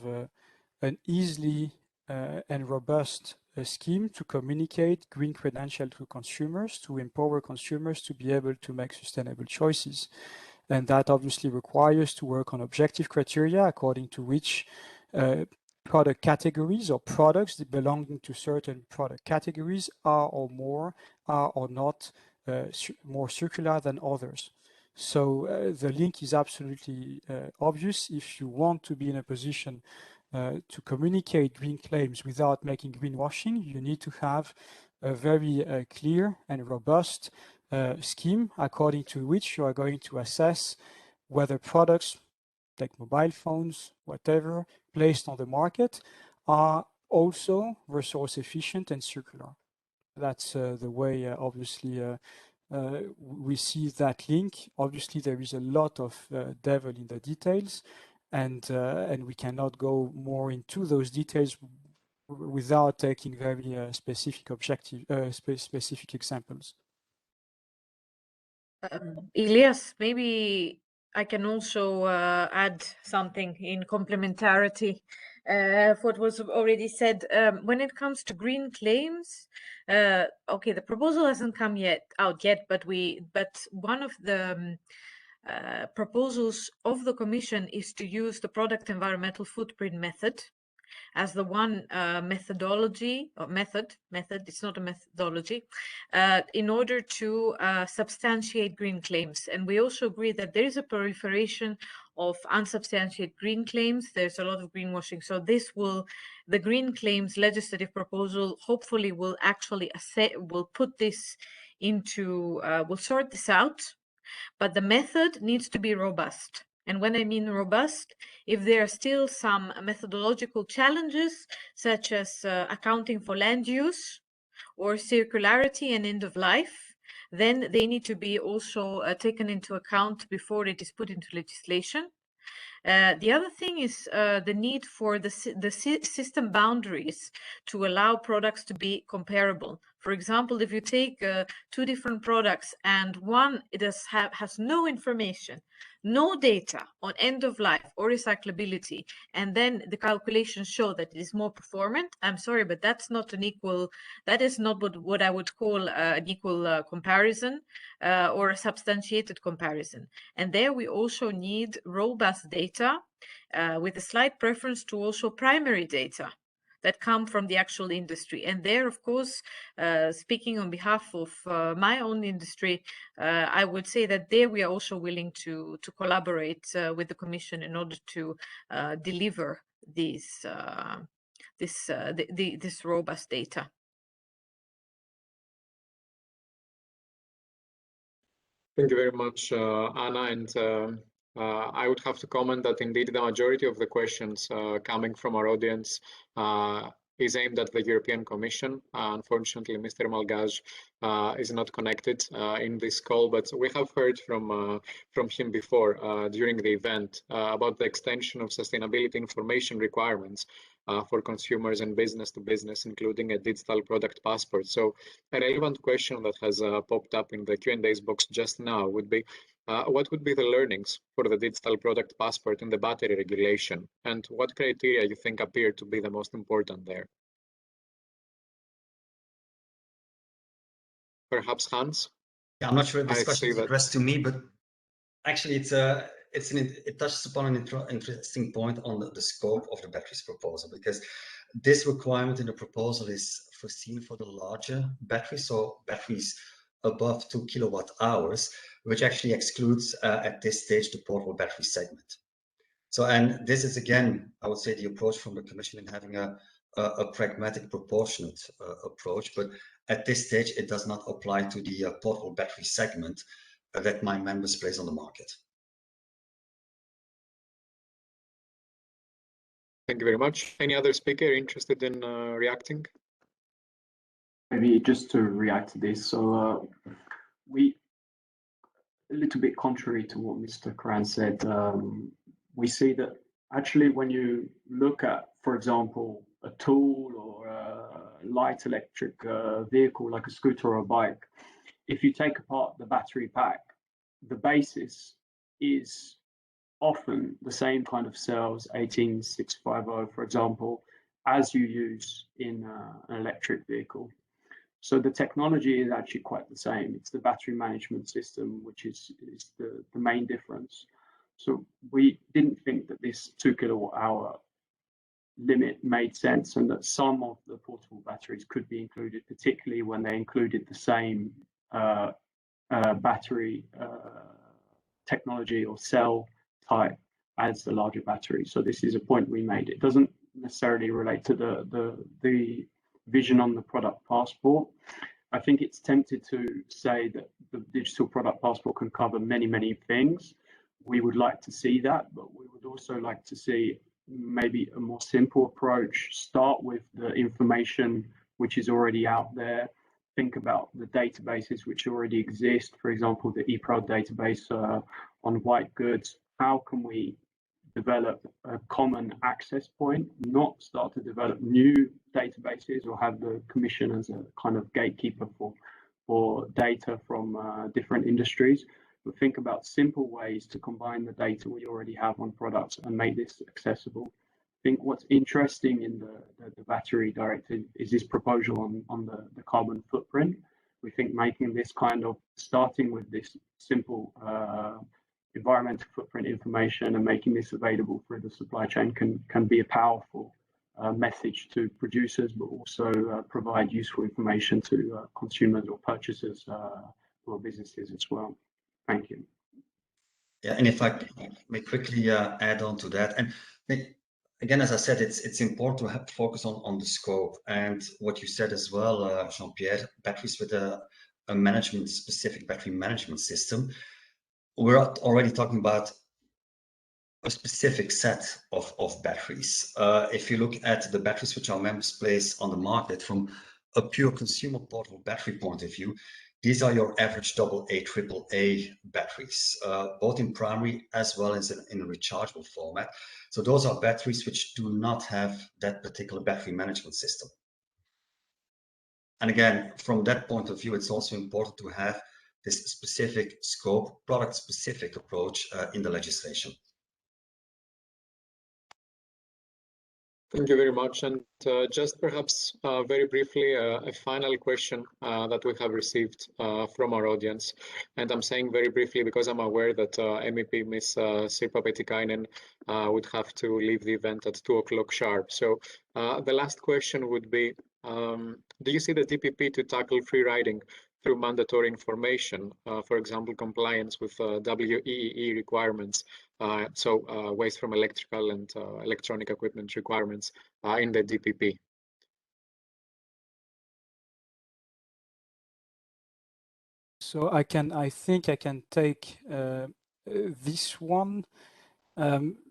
an easily and robust scheme to communicate green credential to consumers, to empower consumers to be able to make sustainable choices. And that obviously requires to work on objective criteria according to which product categories or products belonging to certain product categories are or not more circular than others. So the link is absolutely obvious. If you want to be in a position to communicate green claims without making greenwashing, you need to have a very clear and robust scheme according to which you are going to assess whether products like mobile phones, whatever, placed on the market are also resource efficient and circular. That's the way, obviously, we see that link. Obviously, there is a lot of devil in the details, and we cannot go more into those details without taking very specific examples. Elias, maybe I can also add something in complementarity of what was already said. When it comes to green claims, okay, the proposal hasn't come out yet, but one of the proposals of the Commission is to use the product environmental footprint method as the one methodology or method, it's not a methodology, in order to substantiate green claims. And we also agree that there is a proliferation of unsubstantiated green claims. There's a lot of greenwashing. So the green claims legislative proposal hopefully will actually put this into, will sort this out, but the method needs to be robust. And when I mean robust, if there are still some methodological challenges, such as accounting for land use or circularity and end of life, then they need to be also taken into account before it is put into legislation. The other thing is the need for the system boundaries to allow products to be comparable. For example, if you take two different products and one has no information, no data on end of life or recyclability, and then the calculations show that it is more performant, I'm sorry, but that's not an equal, that is not what I would call an equal comparison or a substantiated comparison. And there we also need robust data with a slight preference to also primary data that come from the actual industry. And there, of course, speaking on behalf of my own industry, I would say that there we are also willing to collaborate with the Commission in order to deliver this robust data. Thank you very much, Anna. And I would have to comment that indeed the majority of the questions coming from our audience is aimed at the European Commission. Unfortunately, Mr. Malgaj is not connected in this call, but we have heard from him before during the event about the extension of sustainability information requirements for consumers and business to business, including a digital product passport. So a relevant question that has popped up in the Q&A's box just now would be, what would be the learnings for the digital product passport in the battery regulation? And what criteria you think appear to be the most important there? Perhaps Hans? Yeah, I'm not sure if this I question see is that. addressed to me, but actually it touches upon an interesting point on the scope of the batteries proposal, because this requirement in the proposal is foreseen for the larger batteries, so batteries above 2 kilowatt hours, which actually excludes at this stage the portable battery segment. So, and this is again, I would say, the approach from the Commission in having a pragmatic, proportionate approach, but at this stage it does not apply to the portable battery segment that my members place on the market. Thank you very much. Any other speaker interested in reacting? Maybe just to react to this. So we, a little bit contrary to what Mr. Karan said, we see that actually when you look at, for example, a tool or a light electric vehicle like a scooter or a bike, if you take apart the battery pack, the basis is often the same kind of cells, 18650, for example, as you use in an electric vehicle. So the technology is actually quite the same. It's the battery management system, which is the main difference. So we didn't think that this 2 kilowatt hour limit made sense, and that some of the portable batteries could be included, particularly when they included the same battery technology or cell type as the larger battery. So this is a point we made. It doesn't necessarily relate to the vision on the product passport. I think it's tempted to say that the digital product passport can cover many, many things. We would like to see that, but we would also like to see maybe a more simple approach. Start with the information which is already out there. Think about the databases which already exist. For example, the eProud database on white goods. How can we develop a common access point, not start to develop new databases or have the Commission as a kind of gatekeeper for data from different industries, but think about simple ways to combine the data we already have on products and make this accessible. I think what's interesting in the battery directive is this proposal on the carbon footprint. We think making this kind of, starting with this simple environmental footprint information and making this available through the supply chain can be a powerful message to producers, but also provide useful information to consumers or purchasers or businesses as well. Thank you. Yeah, and if I may quickly add on to that, and again, as I said, it's important to have focus on the scope and what you said as well, Jean-Pierre, batteries with a management specific battery management system. We're already talking about a specific set of batteries. If you look at the batteries which our members place on the market from a pure consumer portable battery point of view, these are your average AA, AAA batteries, both in primary as well as in a rechargeable format. So those are batteries which do not have that particular battery management system. And again, from that point of view, it's also important to have this specific scope, product-specific approach in the legislation. Thank you very much. And just perhaps very briefly, a final question that we have received from our audience. And I'm saying very briefly because I'm aware that MEP Ms. Sirpa Pietikäinen would have to leave the event at 2 o'clock sharp. So the last question would be, do you see the DPP to tackle free riding through mandatory information, for example, compliance with WEEE requirements, waste from electrical and electronic equipment requirements in the DPP? So I think I can take this one.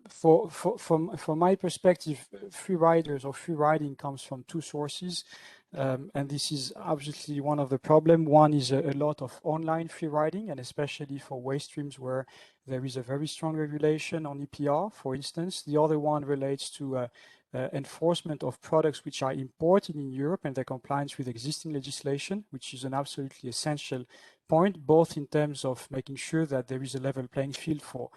From my perspective, free riders or free riding comes from two sources. And this is obviously one of the problems. One is a lot of online free riding, and especially for waste streams where there is a very strong regulation on EPR, for instance. The other one relates to enforcement of products which are imported in Europe and their compliance with existing legislation, which is an absolutely essential point, both in terms of making sure that there is a level playing field for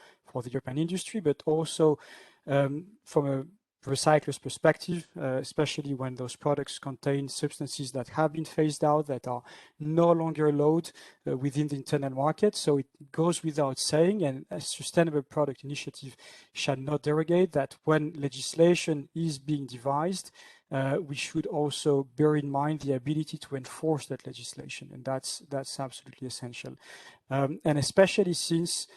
the European industry, but also from a recycler's perspective, especially when those products contain substances that have been phased out, that are no longer allowed within the internal market. So it goes without saying, and a sustainable product initiative shall not derogate, that when legislation is being devised, we should also bear in mind the ability to enforce that legislation, and that's absolutely essential. And especially since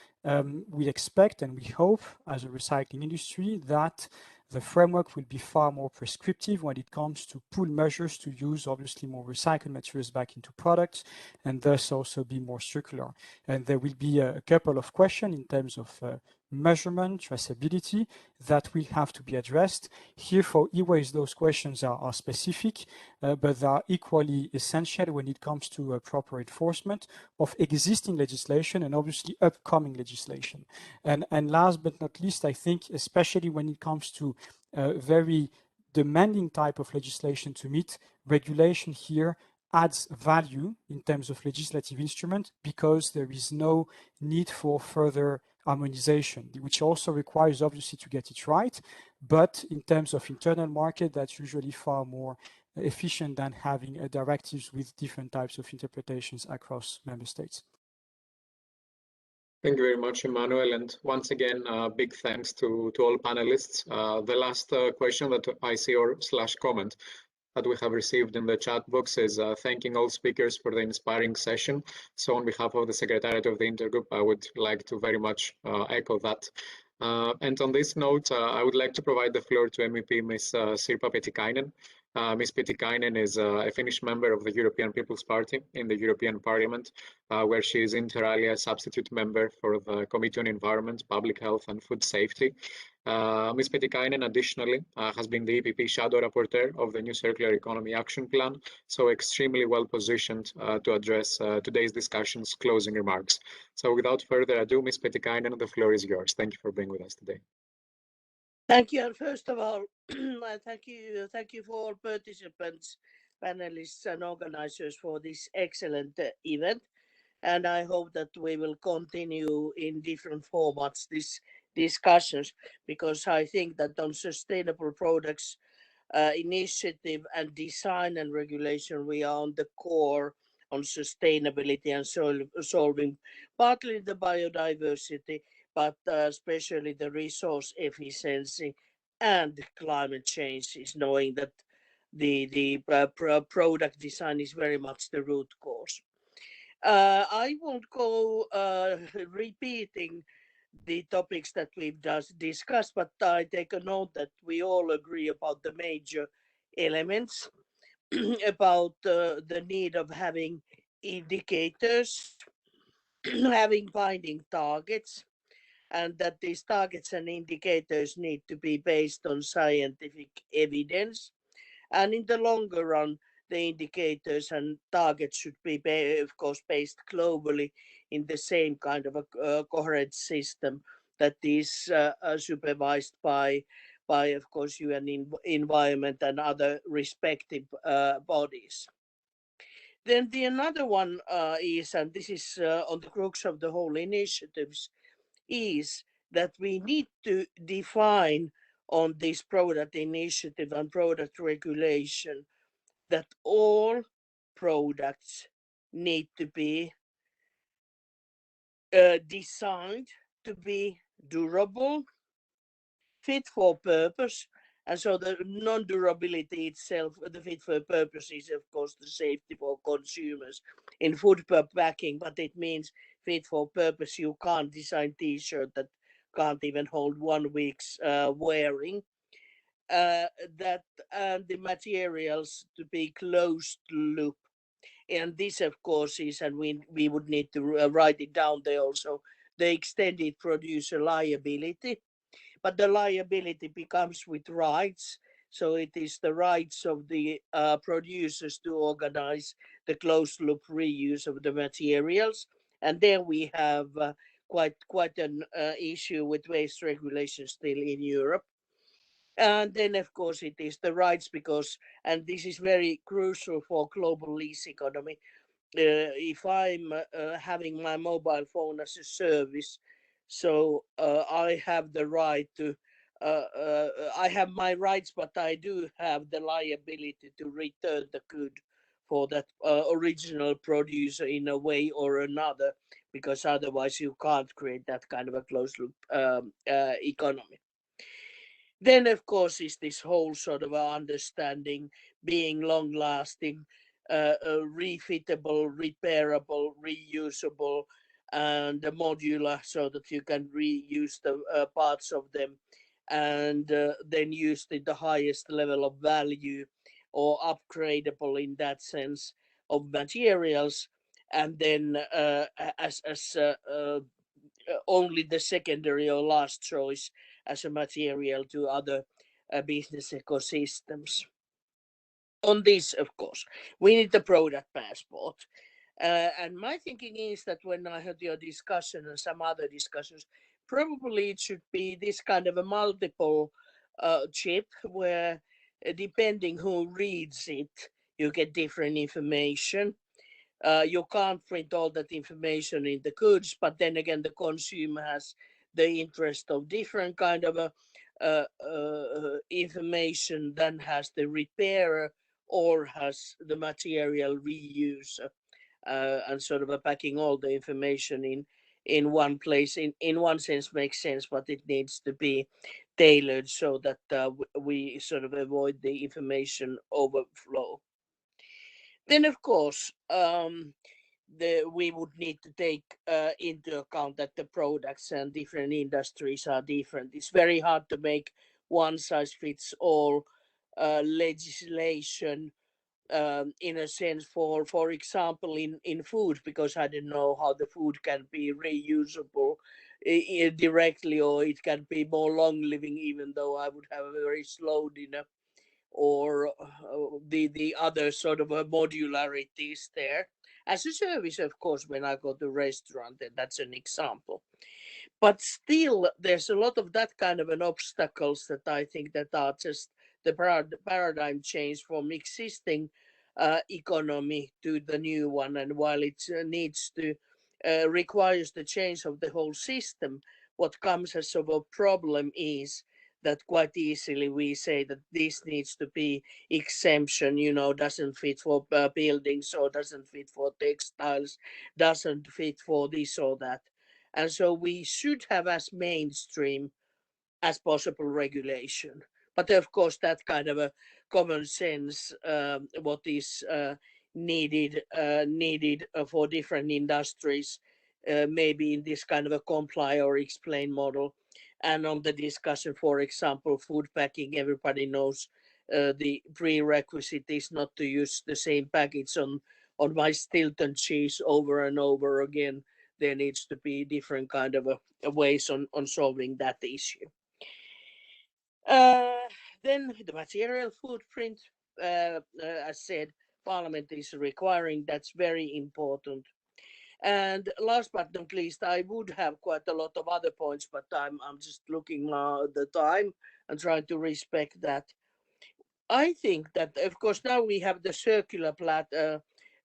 we expect and we hope as a recycling industry that the framework will be far more prescriptive when it comes to pull measures to use obviously more recycled materials back into products and thus also be more circular. And there will be a couple of questions in terms of measurement, traceability that will have to be addressed. Here for e-waste, those questions are specific, but they are equally essential when it comes to proper enforcement of existing legislation and obviously upcoming legislation. And last but not least, I think especially when it comes to very demanding type of legislation to meet, regulation here adds value in terms of legislative instrument because there is no need for further harmonization, which also requires obviously to get it right. But in terms of internal market, that's usually far more efficient than having directives with different types of interpretations across member states. Thank you very much, Emmanuel. And once again, big thanks to all panelists. The last question that I see or / comment that we have received in the chat box is thanking all speakers for the inspiring session. So on behalf of the Secretariat of the Intergroup, I would like to very much echo that. And on this note, I would like to provide the floor to MEP Ms. Sirpa Pietikäinen. Ms. Pietikäinen is a Finnish member of the European People's Party in the European Parliament, where she is inter alia substitute member for the Committee on Environment, Public Health and Food Safety. Ms. Pietikäinen additionally has been the EPP Shadow Rapporteur of the New Circular Economy Action Plan, so extremely well positioned to address today's discussion's closing remarks. So without further ado, Ms. Pietikäinen, the floor is yours. Thank you for being with us today. Thank you. And first of all, thank you for all participants, panelists and organizers for this excellent event. And I hope that we will continue in different formats these discussions, because I think that on sustainable products initiative and design and regulation, we are on the core on sustainability and solving partly the biodiversity, but especially the resource efficiency and climate change, is knowing that the product design is very much the root cause. I won't go repeating the topics that we've just discussed, but I take a note that we all agree about the major elements about the need of having indicators, having binding targets, and that these targets and indicators need to be based on scientific evidence. And in the longer run, the indicators and targets should be, of course, based globally in the same kind of a coherent system that is supervised by, of course, UN Environment and other respective bodies. Then the another one is, and this is on the crux of the whole initiatives, is that we need to define on this product initiative and product regulation that all products need to be designed to be durable, fit for purpose. And so the non-durability itself, the fit for purpose is of course the safety for consumers in food packing, but it means fit for purpose. You can't design t-shirt that can't even hold 1 week's wearing. That and the materials to be closed loop. And this of course is, and we would need to write it down there also, the extended producer liability. But the liability becomes with rights. So it is the rights of the producers to organize the closed loop reuse of the materials. And there we have quite an issue with waste regulation still in Europe. And then, of course, it is the rights because, and this is very crucial for global lease economy. If I'm having my mobile phone as a service, so I have the right to, I have my rights, but I do have the liability to return the good for that original producer in a way or another, because otherwise you can't create that kind of a closed loop economy. Then, of course, is this whole sort of understanding being long lasting, refitable, repairable, reusable, and modular so that you can reuse the parts of them and then use the highest level of value or upgradable in that sense of materials. And then as only the secondary or last choice as a material to other business ecosystems. On this, of course, we need the product passport. And my thinking is that when I heard your discussion and some other discussions, probably it should be this kind of a multiple chip where depending who reads it, you get different information. You can't print all that information in the goods, but then again, the consumer has the interest of different kind of information than has the repairer or has the material reuser, and sort of packing all the information in one place. In one sense makes sense, but it needs to be tailored so that we sort of avoid the information overflow. Then, of course, we would need to take into account that the products and different industries are different. It's very hard to make one size fits all legislation in a sense for example in food, because I don't know how the food can be reusable directly, or it can be more long living even though I would have a very slow dinner, or the other sort of modularities there. As a service, of course, when I go to a restaurant, and that's an example. But still, there's a lot of that kind of an obstacles that I think that are just the paradigm change from existing economy to the new one. And while it needs to requires the change of the whole system, what comes as of a problem is that quite easily we say that this needs to be exemption, doesn't fit for buildings or doesn't fit for textiles, doesn't fit for this or that. And so we should have as mainstream as possible regulation. But of course, that kind of a common sense, what is needed for different industries, maybe in this kind of a comply or explain model. And on the discussion, for example, food packing, everybody knows the prerequisite is not to use the same package on my Stilton cheese over and over again. There needs to be different kind of ways on solving that issue. Then the material footprint, as said, Parliament is requiring. That's very important. And last but not least, I would have quite a lot of other points, but I'm just looking now at the time and trying to respect that. I think that, of course, now we have the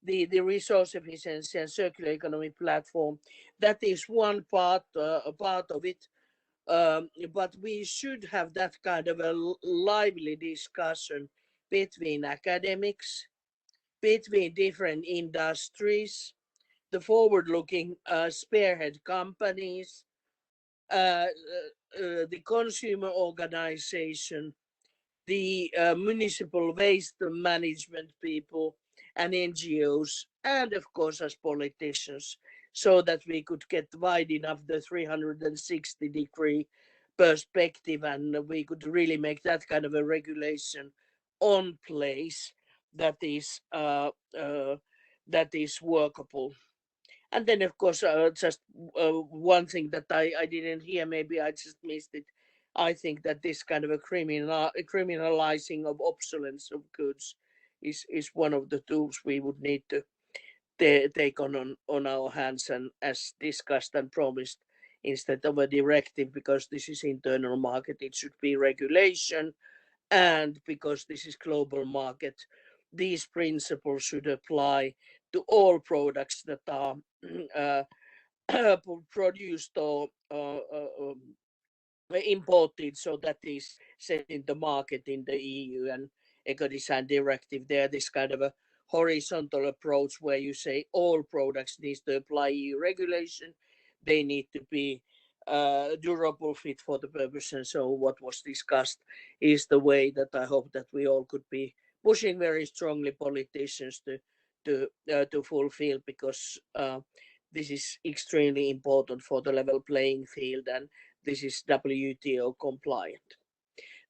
the resource efficiency and circular economy platform. That is one part, a part of it. But we should have that kind of a lively discussion between academics, between different industries, the forward-looking spearhead companies, the consumer organization, the municipal waste management people and NGOs, and of course as politicians, so that we could get wide enough the 360-degree perspective and we could really make that kind of a regulation on place that is workable. And then, of course, just one thing that I didn't hear, maybe I just missed it. I think that this kind of a criminalizing of obsolescence of goods is one of the tools we would need to take on our hands, and as discussed and promised, instead of a directive, because this is internal market, it should be regulation, and because this is global market, these principles should apply to all products that are produced or imported, so that is set in the market in the EU and Eco Design Directive. There, this kind of a horizontal approach where you say all products needs to apply EU regulation. They need to be durable, fit for the purpose, and so what was discussed is the way that I hope that we all could be pushing very strongly politicians to fulfill, because this is extremely important for the level playing field, and this is WTO compliant.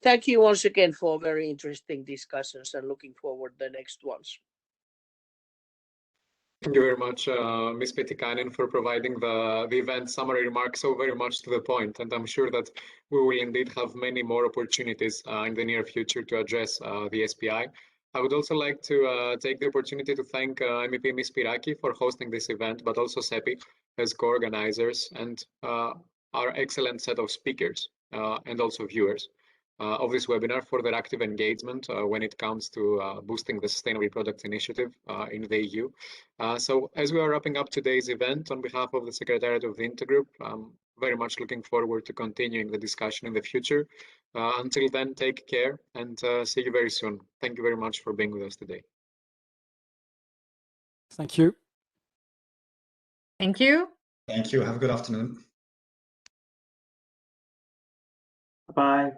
Thank you once again for very interesting discussions and looking forward to the next ones. Thank you very much, Ms. Pietikainen, for providing the event summary remarks so very much to the point. And I'm sure that we will indeed have many more opportunities in the near future to address the SPI. I would also like to take the opportunity to thank MEP Ms. Spyraki for hosting this event, but also SEPI as co-organizers, and our excellent set of speakers and also viewers of this webinar for their active engagement when it comes to boosting the Sustainable Products Initiative in the EU. So as we are wrapping up today's event, on behalf of the Secretariat of the Intergroup, I'm very much looking forward to continuing the discussion in the future. Until then, take care and see you very soon. Thank you very much for being with us today. Thank you. Thank you. Thank you. Have a good afternoon. Bye.